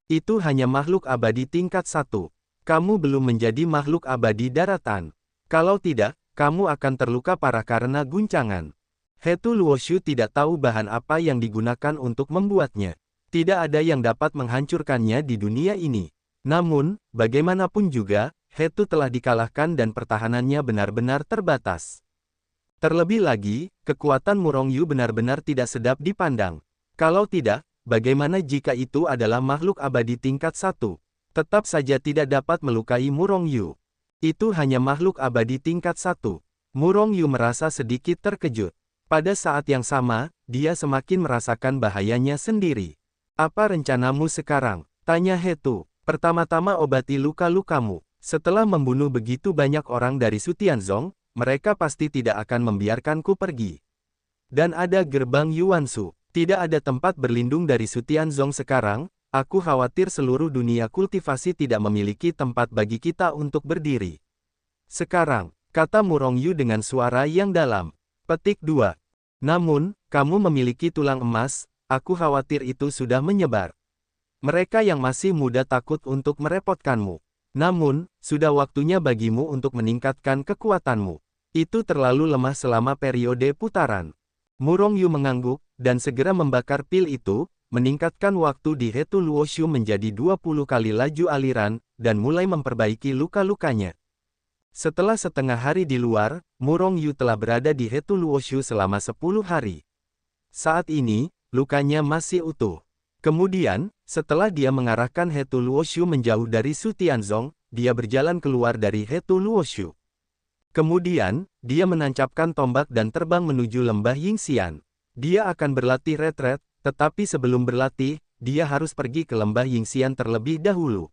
Itu hanya makhluk abadi tingkat 1. Kamu belum menjadi makhluk abadi daratan. Kalau tidak, kamu akan terluka parah karena guncangan. Hetu Luoshu tidak tahu bahan apa yang digunakan untuk membuatnya. Tidak ada yang dapat menghancurkannya di dunia ini. Namun, bagaimanapun juga, Hetu telah dikalahkan dan pertahanannya benar-benar terbatas. Terlebih lagi, kekuatan Murongyu benar-benar tidak sedap dipandang. Kalau tidak, bagaimana jika itu adalah makhluk abadi tingkat 1? Tetap saja tidak dapat melukai Murongyu. Itu hanya makhluk abadi tingkat 1. Murongyu merasa sedikit terkejut. Pada saat yang sama, dia semakin merasakan bahayanya sendiri. Apa rencanamu sekarang? Tanya Hetu. Pertama-tama obati luka-lukamu. Setelah membunuh begitu banyak orang dari Sutianzong, mereka pasti tidak akan membiarkanku pergi. Dan ada gerbang Yuansu. Tidak ada tempat berlindung dari Sutianzong sekarang, aku khawatir seluruh dunia kultivasi tidak memiliki tempat bagi kita untuk berdiri. Sekarang, kata Murongyu dengan suara yang dalam. Petik 2. Namun, kamu memiliki tulang emas, aku khawatir itu sudah menyebar. Mereka yang masih muda takut untuk merepotkanmu. Namun, sudah waktunya bagimu untuk meningkatkan kekuatanmu. Itu terlalu lemah selama periode putaran. Murongyu mengangguk, dan segera membakar pil itu, meningkatkan waktu di Hetu Luoshu menjadi 20 kali laju aliran, dan mulai memperbaiki luka-lukanya. Setelah setengah hari di luar, Murongyu telah berada di Hetu Luoshu selama 10 hari. Saat ini, lukanya masih utuh. Kemudian, setelah dia mengarahkan Hetu Luoshu menjauh dari Sutianzong, dia berjalan keluar dari Hetu Luoshu. Kemudian, dia menancapkan tombak dan terbang menuju lembah Yingxian. Dia akan berlatih retret, tetapi sebelum berlatih, dia harus pergi ke lembah Yingxian terlebih dahulu.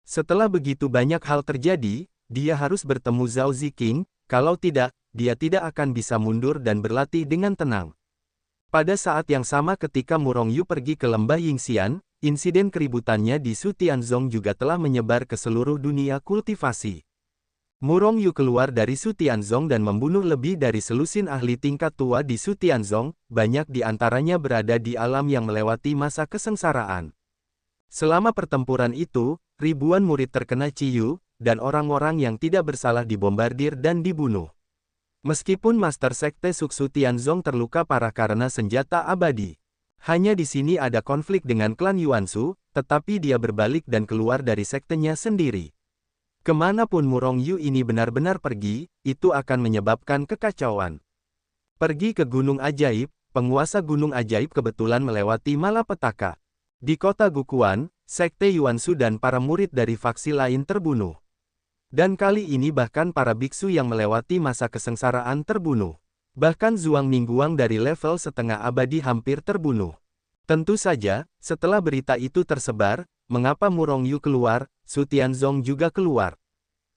Setelah begitu banyak hal terjadi, dia harus bertemu Zhao Ziqing, kalau tidak, dia tidak akan bisa mundur dan berlatih dengan tenang. Pada saat yang sama ketika Murongyu pergi ke lembah Yingxian, insiden keributannya di Sutianzong juga telah menyebar ke seluruh dunia kultivasi. Murongyu keluar dari Sutianzong dan membunuh lebih dari selusin ahli tingkat tua di Sutianzong, banyak di antaranya berada di alam yang melewati masa kesengsaraan. Selama pertempuran itu, ribuan murid terkena ciyu, dan orang-orang yang tidak bersalah dibombardir dan dibunuh. Meskipun Master Sekte Suksu Tianzong terluka parah karena senjata abadi. Hanya di sini ada konflik dengan klan Yuansu, tetapi dia berbalik dan keluar dari sektenya sendiri. Kemanapun Murongyu ini benar-benar pergi, itu akan menyebabkan kekacauan. Pergi ke Gunung Ajaib, penguasa Gunung Ajaib kebetulan melewati malapetaka. Di kota Gukuan, Sekte Yuansu dan para murid dari faksi lain terbunuh. Dan kali ini bahkan para biksu yang melewati masa kesengsaraan terbunuh. Bahkan Zhuang Ningguang dari level setengah abadi hampir terbunuh. Tentu saja, setelah berita itu tersebar, mengapa Murongyu keluar, Sutianzong juga keluar.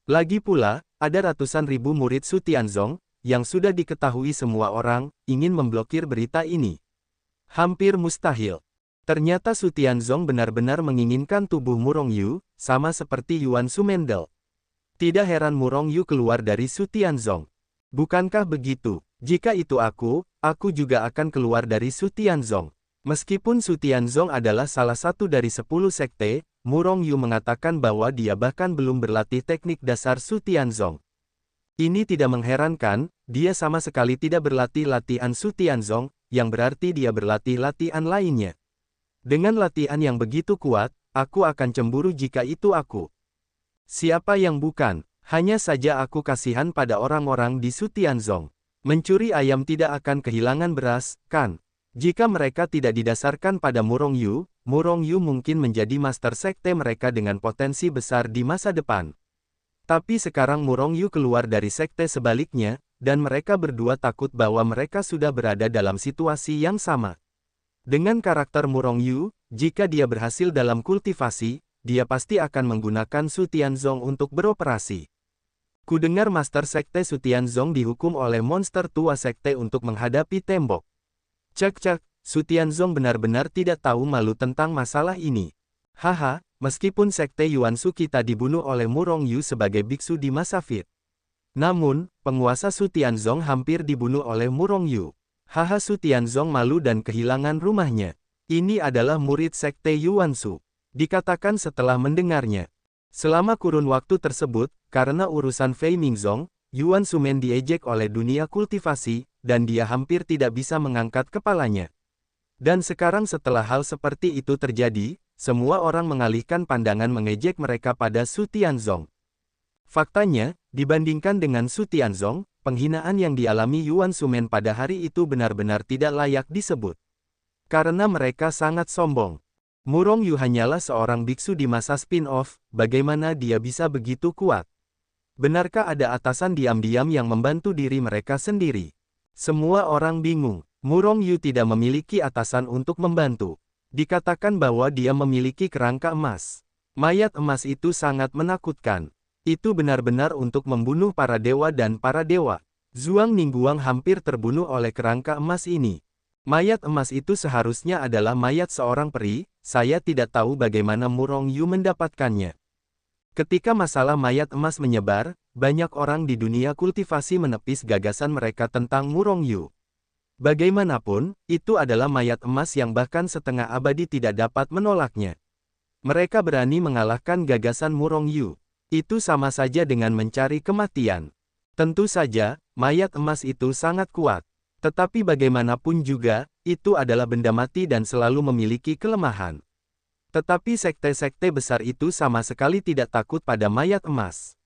Lagi pula, ada ratusan ribu murid Sutianzong, yang sudah diketahui semua orang, ingin memblokir berita ini. Hampir mustahil. Ternyata Sutianzong benar-benar menginginkan tubuh Murongyu, sama seperti Yuan Sumendel. Tidak heran Murongyu keluar dari Sutianzong. Bukankah begitu? Jika itu aku juga akan keluar dari Sutianzong. Meskipun Sutianzong adalah salah satu dari 10 sekte, Murongyu mengatakan bahwa dia bahkan belum berlatih teknik dasar Sutianzong. Ini tidak mengherankan, dia sama sekali tidak berlatih latihan Sutianzong, yang berarti dia berlatih latihan lainnya. Dengan latihan yang begitu kuat, aku akan cemburu jika itu aku. Siapa yang bukan? Hanya saja aku kasihan pada orang-orang di Sutianzong. Mencuri ayam tidak akan kehilangan beras, kan? Jika mereka tidak didasarkan pada Murongyu mungkin menjadi master sekte mereka dengan potensi besar di masa depan. Tapi sekarang Murongyu keluar dari sekte sebaliknya, dan mereka berdua takut bahwa mereka sudah berada dalam situasi yang sama. Dengan karakter Murongyu, jika dia berhasil dalam kultivasi, dia pasti akan menggunakan Sutianzong untuk beroperasi. Kudengar Master Sekte Sutianzong dihukum oleh monster tua sekte untuk menghadapi tembok. Cek, Sutianzong benar-benar tidak tahu malu tentang masalah ini. Haha, meskipun sekte Yuansu kita dibunuh oleh Murongyu sebagai biksu di masa Fit. Namun, penguasa Sutianzong hampir dibunuh oleh Murongyu. Haha, Sutianzong malu dan kehilangan rumahnya. Ini adalah murid sekte Yuansu. Dikatakan setelah mendengarnya. Selama kurun waktu tersebut, karena urusan Fei Mingzong, Yuan Sumen diejek oleh dunia kultivasi, dan dia hampir tidak bisa mengangkat kepalanya. Dan sekarang setelah hal seperti itu terjadi, semua orang mengalihkan pandangan mengejek mereka pada Su Tianzong. Faktanya, dibandingkan dengan Su Tianzong, penghinaan yang dialami Yuan Sumen pada hari itu benar-benar tidak layak disebut. Karena mereka sangat sombong. Murong Yu hanyalah seorang biksu di masa spin-off, bagaimana dia bisa begitu kuat? Benarkah ada atasan diam-diam yang membantu diri mereka sendiri? Semua orang bingung. Murong Yu tidak memiliki atasan untuk membantu. Dikatakan bahwa dia memiliki kerangka emas. Mayat emas itu sangat menakutkan. Itu benar-benar untuk membunuh para dewa dan para dewa. Zhuang Ningguang hampir terbunuh oleh kerangka emas ini. Mayat emas itu seharusnya adalah mayat seorang peri, saya tidak tahu bagaimana Murong Yu mendapatkannya. Ketika masalah mayat emas menyebar, banyak orang di dunia kultivasi menepis gagasan mereka tentang Murong Yu. Bagaimanapun, itu adalah mayat emas yang bahkan setengah abadi tidak dapat menolaknya. Mereka berani mengalahkan gagasan Murong Yu. Itu sama saja dengan mencari kematian. Tentu saja, mayat emas itu sangat kuat. Tetapi bagaimanapun juga, itu adalah benda mati dan selalu memiliki kelemahan. Tetapi sekte-sekte besar itu sama sekali tidak takut pada mayat emas.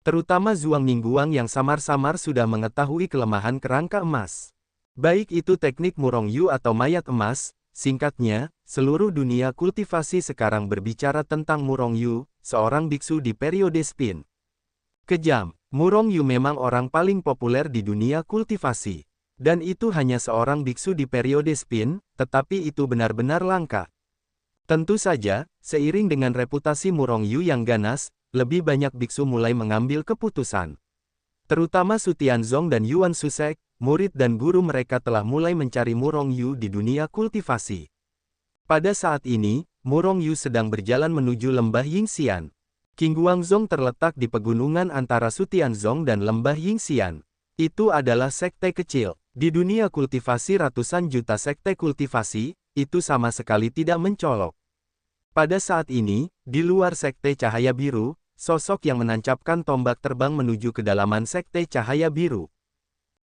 Terutama Zhuang Ningguang yang samar-samar sudah mengetahui kelemahan kerangka emas. Baik itu teknik Murong Yu atau mayat emas, singkatnya, seluruh dunia kultivasi sekarang berbicara tentang Murong Yu, seorang biksu di periode spin. Kejam, Murong Yu memang orang paling populer di dunia kultivasi. Dan itu hanya seorang biksu di periode spin, tetapi itu benar-benar langka. Tentu saja, seiring dengan reputasi Murong Yu yang ganas, lebih banyak biksu mulai mengambil keputusan. Terutama Su Tianzong dan Yuan Susek, murid dan guru mereka telah mulai mencari Murong Yu di dunia kultivasi. Pada saat ini, Murong Yu sedang berjalan menuju lembah Yingxian. Qingguangzong terletak di pegunungan antara Su Tianzong dan lembah Yingxian. Itu adalah sekte kecil. Di dunia kultivasi ratusan juta sekte kultivasi, itu sama sekali tidak mencolok. Pada saat ini, di luar sekte cahaya biru, sosok yang menancapkan tombak terbang menuju kedalaman sekte cahaya biru.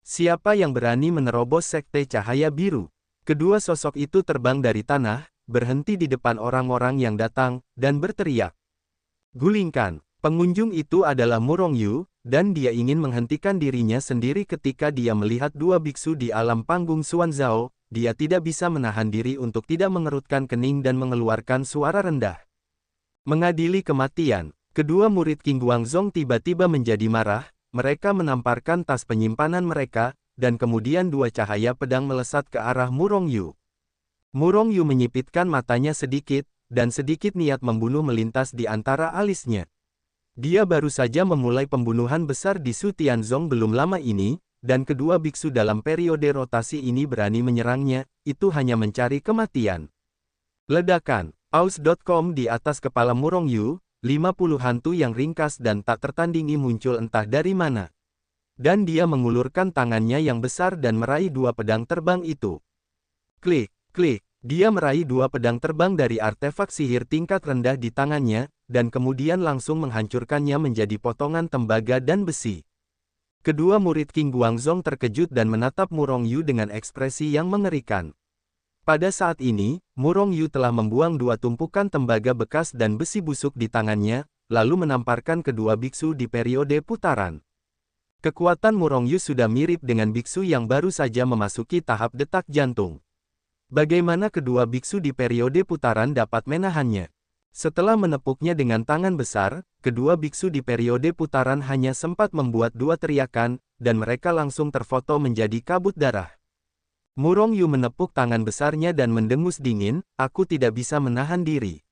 Siapa yang berani menerobos sekte cahaya biru? Kedua sosok itu terbang dari tanah, berhenti di depan orang-orang yang datang, dan berteriak. Gulingkan, pengunjung itu adalah Murong Yu, dan dia ingin menghentikan dirinya sendiri ketika dia melihat dua biksu di alam panggung Xuanzhao, dia tidak bisa menahan diri untuk tidak mengerutkan kening dan mengeluarkan suara rendah. Mengadili kematian, kedua murid Qingguangzong tiba-tiba menjadi marah, mereka menamparkan tas penyimpanan mereka, dan kemudian dua cahaya pedang melesat ke arah Murong Yu. Murong Yu menyipitkan matanya sedikit, dan sedikit niat membunuh melintas di antara alisnya. Dia baru saja memulai pembunuhan besar di Su Tianzong belum lama ini, dan kedua biksu dalam periode rotasi ini berani menyerangnya, itu hanya mencari kematian. Ledakan, aus.com di atas kepala Murong Yu, 50 hantu yang ringkas dan tak tertandingi muncul entah dari mana. Dan dia mengulurkan tangannya yang besar dan meraih dua pedang terbang itu. Klik, klik, dia meraih dua pedang terbang dari artefak sihir tingkat rendah di tangannya, dan kemudian langsung menghancurkannya menjadi potongan tembaga dan besi. Kedua murid Qingguangzong terkejut dan menatap Murong Yu dengan ekspresi yang mengerikan. Pada saat ini, Murong Yu telah membuang dua tumpukan tembaga bekas dan besi busuk di tangannya, lalu menamparkan kedua biksu di periode putaran. Kekuatan Murong Yu sudah mirip dengan biksu yang baru saja memasuki tahap detak jantung. Bagaimana kedua biksu di periode putaran dapat menahannya? Setelah menepuknya dengan tangan besar, kedua biksu di periode putaran hanya sempat membuat dua teriakan, dan mereka langsung terfoto menjadi kabut darah. Murong Yu menepuk tangan besarnya dan mendengus dingin, aku tidak bisa menahan diri.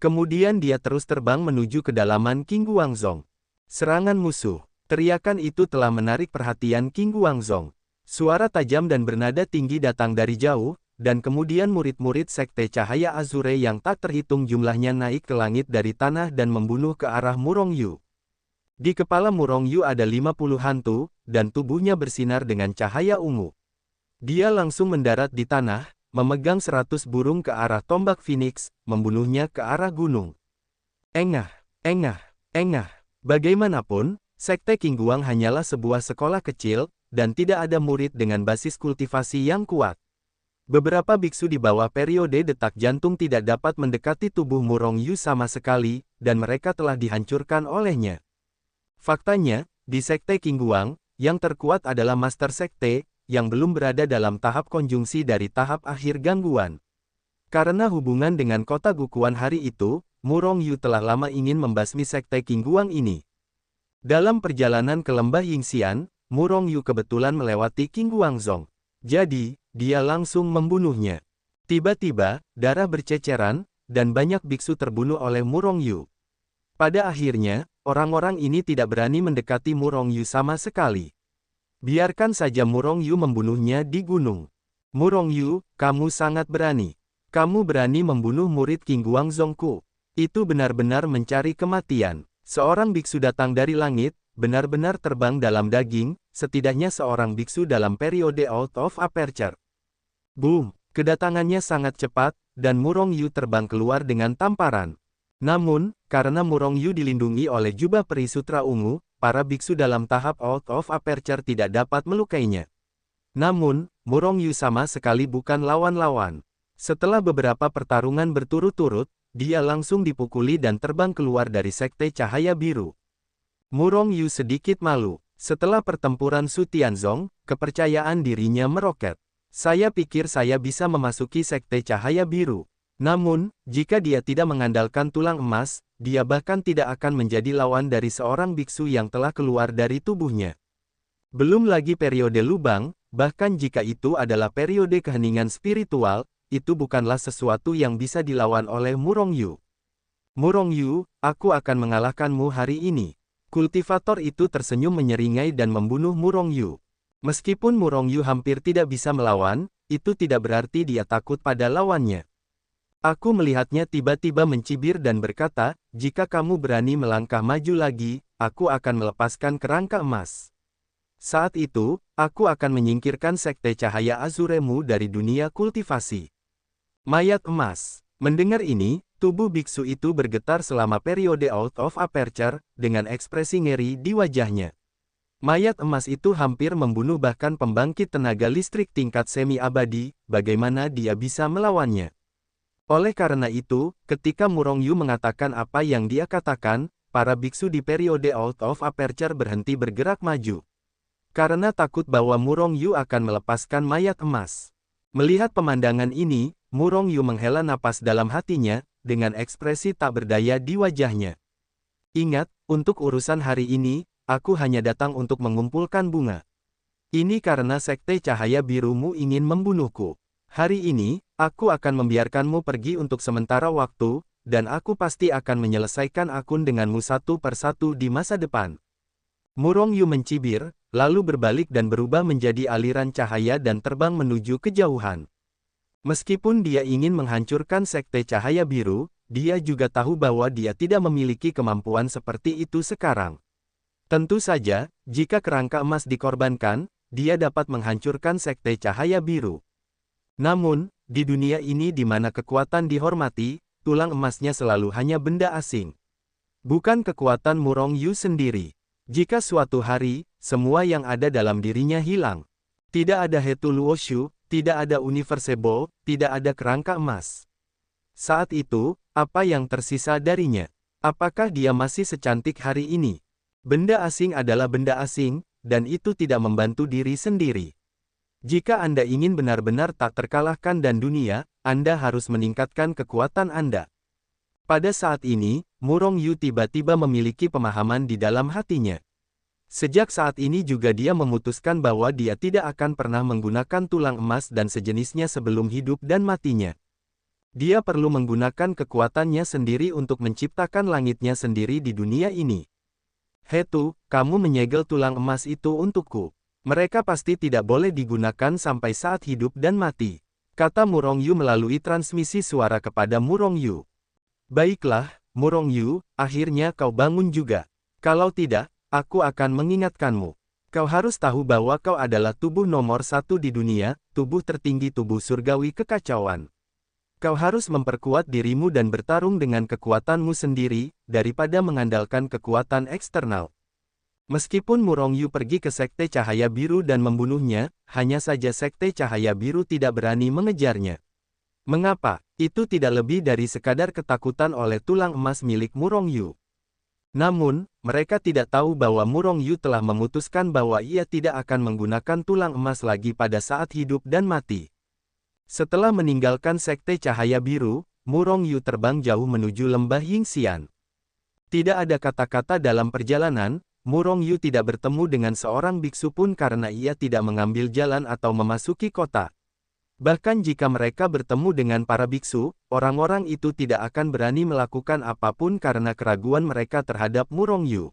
Kemudian dia terus terbang menuju kedalaman Qingguangzong. Serangan musuh. Teriakan itu telah menarik perhatian Qingguangzong. Suara tajam dan bernada tinggi datang dari jauh, dan kemudian murid-murid sekte cahaya Azure yang tak terhitung jumlahnya naik ke langit dari tanah dan membunuh ke arah Murong Yu. Di kepala Murong Yu ada 50 hantu, dan tubuhnya bersinar dengan cahaya ungu. Dia langsung mendarat di tanah, memegang 100 burung ke arah tombak Phoenix, membunuhnya ke arah gunung. Engah, engah, engah. Bagaimanapun, Sekte Qingguang hanyalah sebuah sekolah kecil, dan tidak ada murid dengan basis kultivasi yang kuat. Beberapa biksu di bawah periode detak jantung tidak dapat mendekati tubuh Murong Yu sama sekali, dan mereka telah dihancurkan olehnya. Faktanya, di Sekte Qingguang, yang terkuat adalah Master Sekte, yang belum berada dalam tahap konjungsi dari tahap akhir gangguan. Karena hubungan dengan kota Gukuan hari itu, Murong Yu telah lama ingin membasmi Sekte Qingguang ini. Dalam perjalanan ke lembah Yingxian, Murong Yu kebetulan melewati Qingguang Zong. Jadi, dia langsung membunuhnya. Tiba-tiba, darah berceceran, dan banyak biksu terbunuh oleh Murong Yu. Pada akhirnya, orang-orang ini tidak berani mendekati Murong Yu sama sekali. Biarkan saja Murong Yu membunuhnya di gunung. Murong Yu, kamu sangat berani. Kamu berani membunuh murid Qingguang Zongku. Itu benar-benar mencari kematian. Seorang biksu datang dari langit, benar-benar terbang dalam daging, setidaknya seorang biksu dalam periode out of aperture. Boom! Kedatangannya sangat cepat, dan Murong Yu terbang keluar dengan tamparan. Namun, karena Murong Yu dilindungi oleh jubah peri sutra ungu, para biksu dalam tahap out of aperture tidak dapat melukainya. Namun, Murong Yu sama sekali bukan lawan-lawan. Setelah beberapa pertarungan berturut-turut, dia langsung dipukuli dan terbang keluar dari Sekte Cahaya Biru. Murong Yu sedikit malu. Setelah pertempuran Su Tianzong, kepercayaan dirinya meroket. Saya pikir saya bisa memasuki Sekte Cahaya Biru. Namun, jika dia tidak mengandalkan tulang emas, dia bahkan tidak akan menjadi lawan dari seorang biksu yang telah keluar dari tubuhnya. Belum lagi periode lubang, bahkan jika itu adalah periode keheningan spiritual, itu bukanlah sesuatu yang bisa dilawan oleh Murong Yu. Murong Yu, aku akan mengalahkanmu hari ini. Kultivator itu tersenyum menyeringai dan membunuh Murong Yu. Meskipun Murong Yu hampir tidak bisa melawan, itu tidak berarti dia takut pada lawannya. Aku melihatnya tiba-tiba mencibir dan berkata, jika kamu berani melangkah maju lagi, aku akan melepaskan kerangka emas. Saat itu, aku akan menyingkirkan Sekte Cahaya Azuremu dari dunia kultivasi. Mayat emas. Mendengar ini, tubuh biksu itu bergetar selama periode out of aperture, dengan ekspresi ngeri di wajahnya. Mayat emas itu hampir membunuh bahkan pembangkit tenaga listrik tingkat semi-abadi, bagaimana dia bisa melawannya? Oleh karena itu, ketika Murong Yu mengatakan apa yang dia katakan, para biksu di periode out of aperture berhenti bergerak maju. Karena takut bahwa Murong Yu akan melepaskan mayat emas. Melihat pemandangan ini, Murong Yu menghela napas dalam hatinya, dengan ekspresi tak berdaya di wajahnya. Ingat, untuk urusan hari ini, aku hanya datang untuk mengumpulkan bunga. Ini karena Sekte Cahaya Birumu ingin membunuhku. Hari ini, aku akan membiarkanmu pergi untuk sementara waktu, dan aku pasti akan menyelesaikan akun denganmu satu persatu di masa depan. Murong Yu mencibir, lalu berbalik dan berubah menjadi aliran cahaya dan terbang menuju kejauhan. Meskipun dia ingin menghancurkan Sekte Cahaya Biru, dia juga tahu bahwa dia tidak memiliki kemampuan seperti itu sekarang. Tentu saja, jika kerangka emas dikorbankan, dia dapat menghancurkan Sekte Cahaya Biru. Namun, di dunia ini di mana kekuatan dihormati, tulang emasnya selalu hanya benda asing. Bukan kekuatan Murong Yu sendiri. Jika suatu hari, semua yang ada dalam dirinya hilang. Tidak ada Hetu Luoshu, tidak ada Universable, tidak ada kerangka emas. Saat itu, apa yang tersisa darinya? Apakah dia masih secantik hari ini? Benda asing adalah benda asing, dan itu tidak membantu diri sendiri. Jika Anda ingin benar-benar tak terkalahkan dan dunia, Anda harus meningkatkan kekuatan Anda. Pada saat ini, Murong Yu tiba-tiba memiliki pemahaman di dalam hatinya. Sejak saat ini juga dia memutuskan bahwa dia tidak akan pernah menggunakan tulang emas dan sejenisnya sebelum hidup dan matinya. Dia perlu menggunakan kekuatannya sendiri untuk menciptakan langitnya sendiri di dunia ini. Hetu, kamu menyegel tulang emas itu untukku. Mereka pasti tidak boleh digunakan sampai saat hidup dan mati, kata Murong Yu melalui transmisi suara kepada Murong Yu. Baiklah, Murong Yu, akhirnya kau bangun juga. Kalau tidak, aku akan mengingatkanmu. Kau harus tahu bahwa kau adalah tubuh nomor satu di dunia, tubuh tertinggi tubuh surgawi kekacauan. Kau harus memperkuat dirimu dan bertarung dengan kekuatanmu sendiri, daripada mengandalkan kekuatan eksternal. Meskipun Murong Yu pergi ke Sekte Cahaya Biru dan membunuhnya, hanya saja Sekte Cahaya Biru tidak berani mengejarnya. Mengapa? Itu tidak lebih dari sekadar ketakutan oleh tulang emas milik Murong Yu. Namun, mereka tidak tahu bahwa Murong Yu telah memutuskan bahwa ia tidak akan menggunakan tulang emas lagi pada saat hidup dan mati. Setelah meninggalkan Sekte Cahaya Biru, Murong Yu terbang jauh menuju lembah Yingxian. Tidak ada kata-kata dalam perjalanan, Murong Yu tidak bertemu dengan seorang biksu pun karena ia tidak mengambil jalan atau memasuki kota. Bahkan jika mereka bertemu dengan para biksu, orang-orang itu tidak akan berani melakukan apapun karena keraguan mereka terhadap Murong Yu.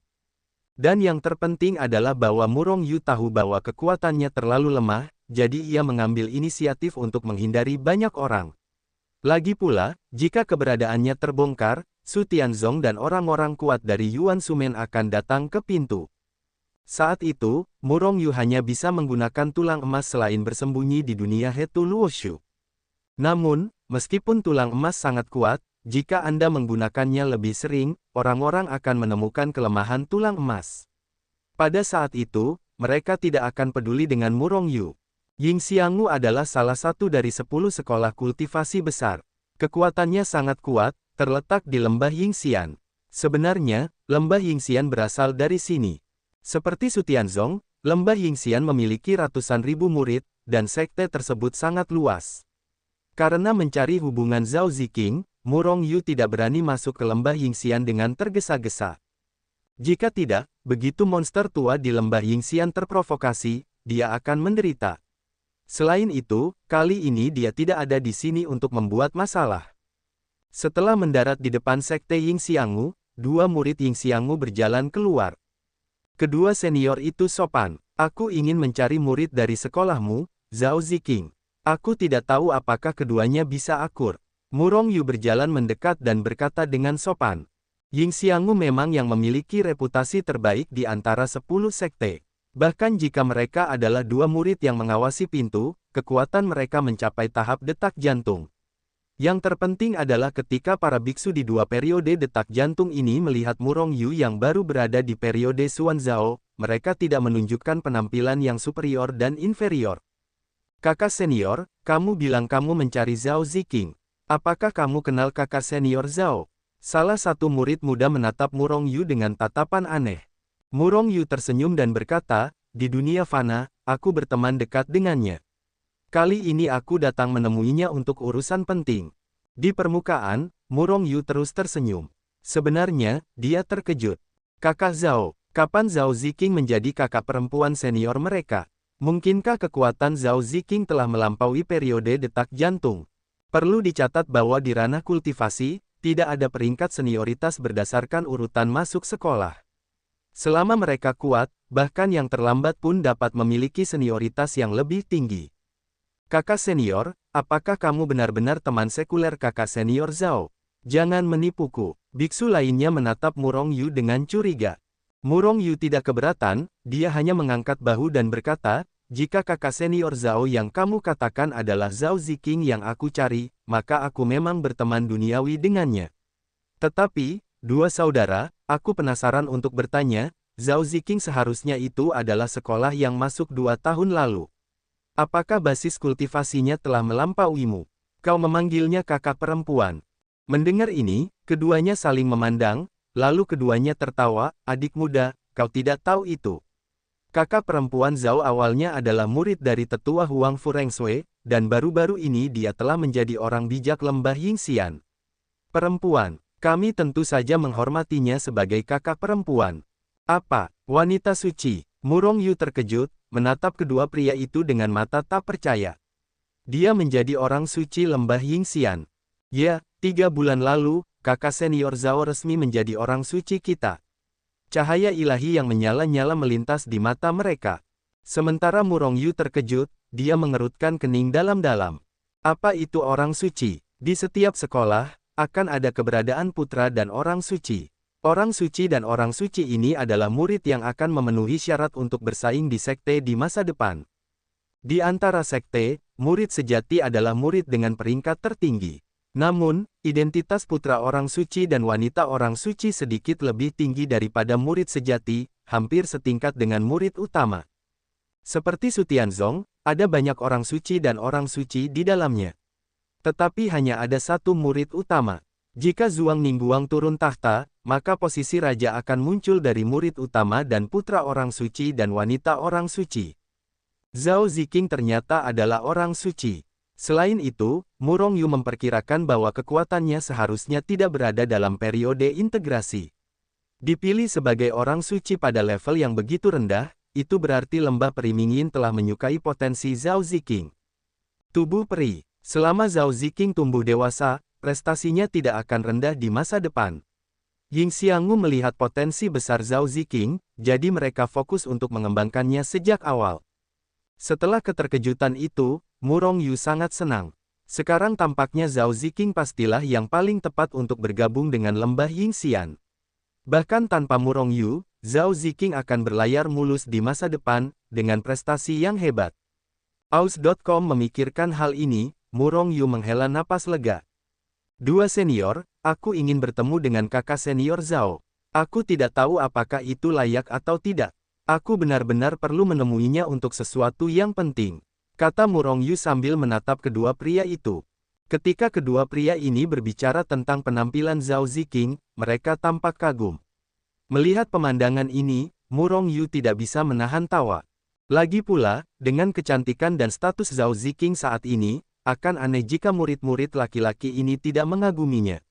Dan yang terpenting adalah bahwa Murong Yu tahu bahwa kekuatannya terlalu lemah, jadi ia mengambil inisiatif untuk menghindari banyak orang. Lagi pula, jika keberadaannya terbongkar, Su Tianzong dan orang-orang kuat dari Yuan Sumen akan datang ke pintu. Saat itu, Murong Yu hanya bisa menggunakan tulang emas selain bersembunyi di dunia Hetu Luoshu. Namun, meskipun tulang emas sangat kuat, jika Anda menggunakannya lebih sering, orang-orang akan menemukan kelemahan tulang emas. Pada saat itu, mereka tidak akan peduli dengan Murong Yu. Yingxiangu adalah salah satu dari 10 sekolah kultivasi besar. Kekuatannya sangat kuat, terletak di lembah Yingxian. Sebenarnya, lembah Yingxian berasal dari sini. Seperti Su Tianzong, lembah Yingxian memiliki ratusan ribu murid, dan sekte tersebut sangat luas. Karena mencari hubungan Zhao Ziqing, Murong Yu tidak berani masuk ke lembah Yingxian dengan tergesa-gesa. Jika tidak, begitu monster tua di lembah Yingxian terprovokasi, dia akan menderita. Selain itu, kali ini dia tidak ada di sini untuk membuat masalah. Setelah mendarat di depan sekte Yingxiangu, dua murid Yingxiangu berjalan keluar. Kedua senior itu sopan. Aku ingin mencari murid dari sekolahmu, Zhao Ziqing. Aku tidak tahu apakah keduanya bisa akur. Murong Yu berjalan mendekat dan berkata dengan sopan. Yingxiangu memang yang memiliki reputasi terbaik di antara 10 sekte. Bahkan jika mereka adalah dua murid yang mengawasi pintu, kekuatan mereka mencapai tahap detak jantung. Yang terpenting adalah ketika para biksu di dua periode detak jantung ini melihat Murong Yu yang baru berada di periode Xuanzhao, mereka tidak menunjukkan penampilan yang superior dan inferior. Kakak senior, kamu bilang kamu mencari Zhao Ziqing. Apakah kamu kenal kakak senior Zhao? Salah satu murid muda menatap Murong Yu dengan tatapan aneh. Murong Yu tersenyum dan berkata, di dunia fana, aku berteman dekat dengannya. Kali ini aku datang menemuinya untuk urusan penting. Di permukaan, Murong Yu terus tersenyum. Sebenarnya, dia terkejut. Kakak Zhao, kapan Zhao Ziqing menjadi kakak perempuan senior mereka? Mungkinkah kekuatan Zhao Ziqing telah melampaui periode detak jantung? Perlu dicatat bahwa di ranah kultivasi, tidak ada peringkat senioritas berdasarkan urutan masuk sekolah. Selama mereka kuat, bahkan yang terlambat pun dapat memiliki senioritas yang lebih tinggi. Kakak senior, apakah kamu benar-benar teman sekuler kakak senior Zhao? Jangan menipuku. Biksu lainnya menatap Murong Yu dengan curiga. Murong Yu tidak keberatan, dia hanya mengangkat bahu dan berkata, jika kakak senior Zhao yang kamu katakan adalah Zhao Ziqing yang aku cari, maka aku memang berteman duniawi dengannya. Tetapi, dua saudara, aku penasaran untuk bertanya, Zhao Ziqing seharusnya itu adalah sekolah yang masuk 2 tahun lalu. Apakah basis kultivasinya telah melampauimu? Kau memanggilnya kakak perempuan. Mendengar ini, keduanya saling memandang, lalu keduanya tertawa, adik muda, kau tidak tahu itu. Kakak perempuan Zhao awalnya adalah murid dari tetua Huang Furengshui, dan baru-baru ini dia telah menjadi orang bijak lembah Yingxian. Perempuan, kami tentu saja menghormatinya sebagai kakak perempuan. Apa, wanita suci? Murong Yu terkejut, menatap kedua pria itu dengan mata tak percaya. Dia menjadi orang suci lembah Yingxian. Ya, 3 bulan lalu, kakak senior Zhao resmi menjadi orang suci kita. Cahaya ilahi yang menyala-nyala melintas di mata mereka. Sementara Murong Yu terkejut, dia mengerutkan kening dalam-dalam. Apa itu orang suci? Di setiap sekolah, akan ada keberadaan putra dan orang suci. Orang suci dan orang suci ini adalah murid yang akan memenuhi syarat untuk bersaing di sekte di masa depan. Di antara sekte, murid sejati adalah murid dengan peringkat tertinggi. Namun, identitas putra orang suci dan wanita orang suci sedikit lebih tinggi daripada murid sejati, hampir setingkat dengan murid utama. Seperti Su Tianzong, ada banyak orang suci dan orang suci di dalamnya. Tetapi hanya ada satu murid utama. Jika Zhuang Ningguang turun tahta, maka posisi raja akan muncul dari murid utama dan putra orang suci dan wanita orang suci. Zhao Ziqing ternyata adalah orang suci. Selain itu, Murong Yu memperkirakan bahwa kekuatannya seharusnya tidak berada dalam periode integrasi. Dipilih sebagai orang suci pada level yang begitu rendah, itu berarti lembah peri Mingyin telah menyukai potensi Zhao Ziqing. Tubuh peri. Selama Zhao Ziqing tumbuh dewasa, prestasinya tidak akan rendah di masa depan. Ying Xianggu melihat potensi besar Zhao Ziqing, jadi mereka fokus untuk mengembangkannya sejak awal. Setelah keterkejutan itu, Murong Yu sangat senang. Sekarang tampaknya Zhao Ziqing pastilah yang paling tepat untuk bergabung dengan lembah Yingxian. Bahkan tanpa Murong Yu, Zhao Ziqing akan berlayar mulus di masa depan, dengan prestasi yang hebat. Aus.com memikirkan hal ini, Murong Yu menghela napas lega. Dua senior, aku ingin bertemu dengan kakak senior Zhao. Aku tidak tahu apakah itu layak atau tidak. Aku benar-benar perlu menemuinya untuk sesuatu yang penting, kata Murong Yu sambil menatap kedua pria itu. Ketika kedua pria ini berbicara tentang penampilan Zhao Ziqing, mereka tampak kagum. Melihat pemandangan ini, Murong Yu tidak bisa menahan tawa. Lagi pula, dengan kecantikan dan status Zhao Ziqing saat ini, akan aneh jika murid-murid laki-laki ini tidak mengaguminya.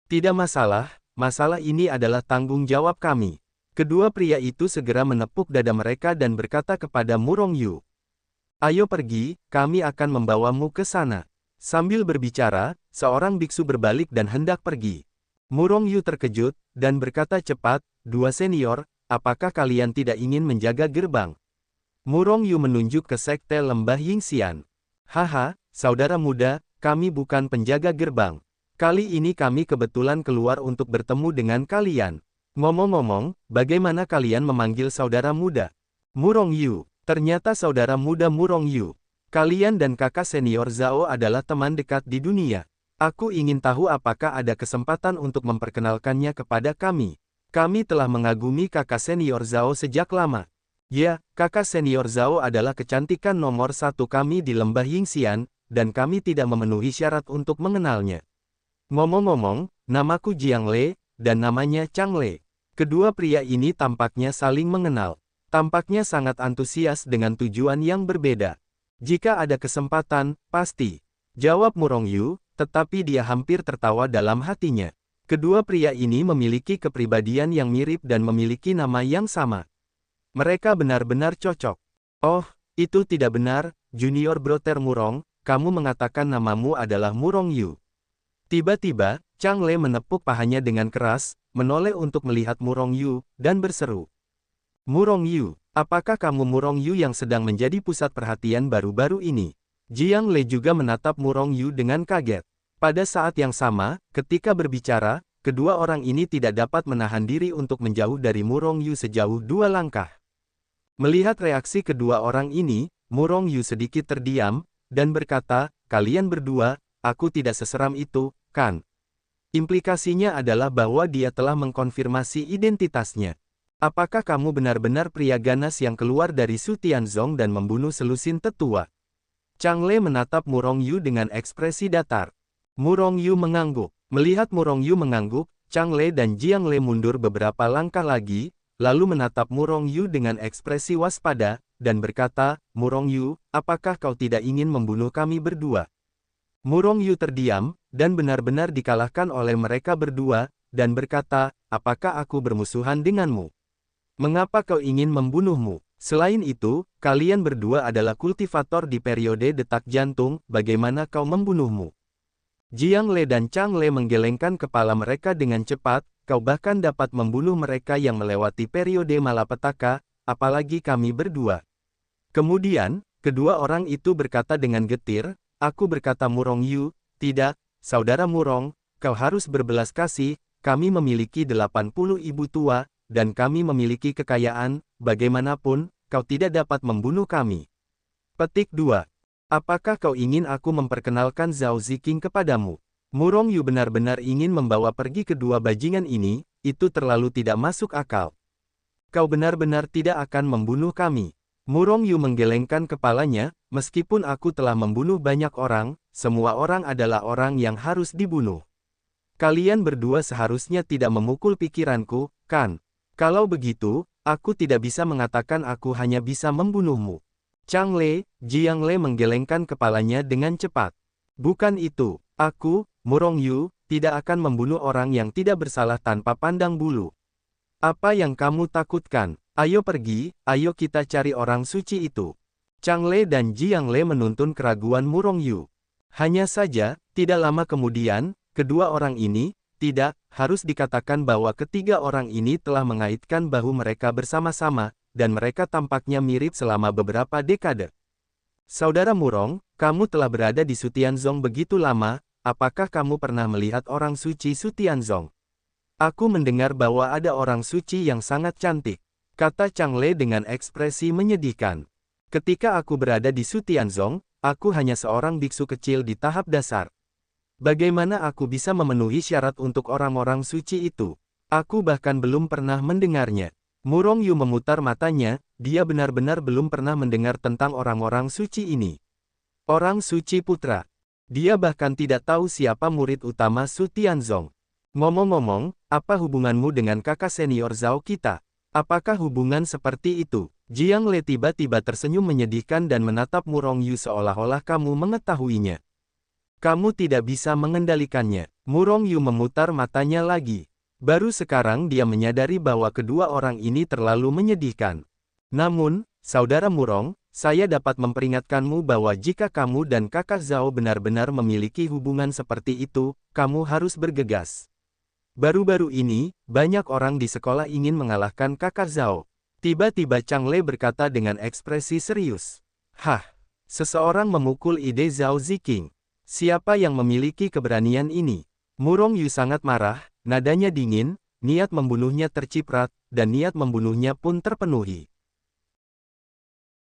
Tidak masalah, masalah ini adalah tanggung jawab kami. Kedua pria itu segera menepuk dada mereka dan berkata kepada Murong Yu. Ayo pergi, kami akan membawamu ke sana. Sambil berbicara, seorang biksu berbalik dan hendak pergi. Murong Yu terkejut, dan berkata cepat, dua senior, apakah kalian tidak ingin menjaga gerbang? Murong Yu menunjuk ke sekte lembah Yingxian. Haha, saudara muda, kami bukan penjaga gerbang. Kali ini kami kebetulan keluar untuk bertemu dengan kalian. Ngomong-ngomong, bagaimana kalian memanggil saudara muda? Murong Yu, ternyata saudara muda Murong Yu. Kalian dan kakak senior Zhao adalah teman dekat di dunia. Aku ingin tahu apakah ada kesempatan untuk memperkenalkannya kepada kami. Kami telah mengagumi kakak senior Zhao sejak lama. Ya, kakak senior Zhao adalah kecantikan nomor satu kami di lembah Yingxian, dan kami tidak memenuhi syarat untuk mengenalnya. Ngomong-ngomong, namaku Jiang Le, dan namanya Chang Le. Kedua pria ini tampaknya saling mengenal. Tampaknya sangat antusias dengan tujuan yang berbeda. Jika ada kesempatan, pasti. Jawab Murong Yu, tetapi dia hampir tertawa dalam hatinya. Kedua pria ini memiliki kepribadian yang mirip dan memiliki nama yang sama. Mereka benar-benar cocok. Oh, itu tidak benar, Junior Brother Murong, kamu mengatakan namamu adalah Murong Yu. Tiba-tiba, Chang Le menepuk pahanya dengan keras, menoleh untuk melihat Murong Yu, dan berseru. Murong Yu, apakah kamu Murong Yu yang sedang menjadi pusat perhatian baru-baru ini? Jiang Le juga menatap Murong Yu dengan kaget. Pada saat yang sama, ketika berbicara, kedua orang ini tidak dapat menahan diri untuk menjauh dari Murong Yu sejauh 2 langkah. Melihat reaksi kedua orang ini, Murong Yu sedikit terdiam, dan berkata, kalian berdua, aku tidak seseram itu, kan? Implikasinya adalah bahwa dia telah mengkonfirmasi identitasnya. Apakah kamu benar-benar pria ganas yang keluar dari Su Tianzong dan membunuh selusin tetua? Chang Le menatap Murong Yu dengan ekspresi datar. Murong Yu mengangguk. Melihat Murong Yu mengangguk, Chang Le dan Jiang Le mundur beberapa langkah lagi, lalu menatap Murong Yu dengan ekspresi waspada, dan berkata, Murong Yu, apakah kau tidak ingin membunuh kami berdua? Murong Yu terdiam, dan benar-benar dikalahkan oleh mereka berdua, dan berkata, apakah aku bermusuhan denganmu? Mengapa kau ingin membunuhmu? Selain itu, kalian berdua adalah kultivator di periode detak jantung, bagaimana kau membunuhmu? Jiang Le dan Chang Le menggelengkan kepala mereka dengan cepat, kau bahkan dapat membunuh mereka yang melewati periode malapetaka, apalagi kami berdua. Kemudian, kedua orang itu berkata dengan getir, aku berkata Murong Yu, tidak, saudara Murong, kau harus berbelas kasih, kami memiliki 80 ibu tua, dan kami memiliki kekayaan, bagaimanapun, kau tidak dapat membunuh kami. Petik 2. Apakah kau ingin aku memperkenalkan Zhao Ziqing kepadamu? Murong Yu benar-benar ingin membawa pergi kedua bajingan ini, itu terlalu tidak masuk akal. Kau benar-benar tidak akan membunuh kami. Murong Yu menggelengkan kepalanya, meskipun aku telah membunuh banyak orang, semua orang adalah orang yang harus dibunuh. Kalian berdua seharusnya tidak memukul pikiranku, kan? Kalau begitu, aku tidak bisa mengatakan aku hanya bisa membunuhmu. Chang Le, Jiang Le menggelengkan kepalanya dengan cepat. Bukan itu, aku, Murong Yu, tidak akan membunuh orang yang tidak bersalah tanpa pandang bulu. Apa yang kamu takutkan? Ayo pergi, ayo kita cari orang suci itu. Chang Le dan Jiang Le menuntun keraguan Murong Yu. Hanya saja, tidak lama kemudian, kedua orang ini, tidak, harus dikatakan bahwa ketiga orang ini telah mengaitkan bahu mereka bersama-sama, dan mereka tampaknya mirip selama beberapa dekade. Saudara Murong, kamu telah berada di Sutianzong begitu lama, apakah kamu pernah melihat orang suci Sutianzong? Aku mendengar bahwa ada orang suci yang sangat cantik, kata Chang Le dengan ekspresi menyedihkan. Ketika aku berada di Sutianzong, aku hanya seorang biksu kecil di tahap dasar. Bagaimana aku bisa memenuhi syarat untuk orang-orang suci itu? Aku bahkan belum pernah mendengarnya. Murong Yu memutar matanya, dia benar-benar belum pernah mendengar tentang orang-orang suci ini. Orang suci putra. Dia bahkan tidak tahu siapa murid utama Sutianzong. Ngomong-ngomong, apa hubunganmu dengan kakak senior Zhao kita? Apakah hubungan seperti itu? Jiang Le tiba-tiba tersenyum menyedihkan dan menatap Murong Yu seolah-olah kamu mengetahuinya. Kamu tidak bisa mengendalikannya. Murong Yu memutar matanya lagi. Baru sekarang dia menyadari bahwa kedua orang ini terlalu menyedihkan. Namun, saudara Murong, saya dapat memperingatkanmu bahwa jika kamu dan kakak Zhao benar-benar memiliki hubungan seperti itu, kamu harus bergegas. Baru-baru ini, banyak orang di sekolah ingin mengalahkan kakak Zhao. Tiba-tiba Chang Le berkata dengan ekspresi serius. Hah, seseorang memukul ide Zhao Ziqing. Siapa yang memiliki keberanian ini? Murong Yu sangat marah, nadanya dingin, niat membunuhnya terciprat, dan niat membunuhnya pun terpenuhi.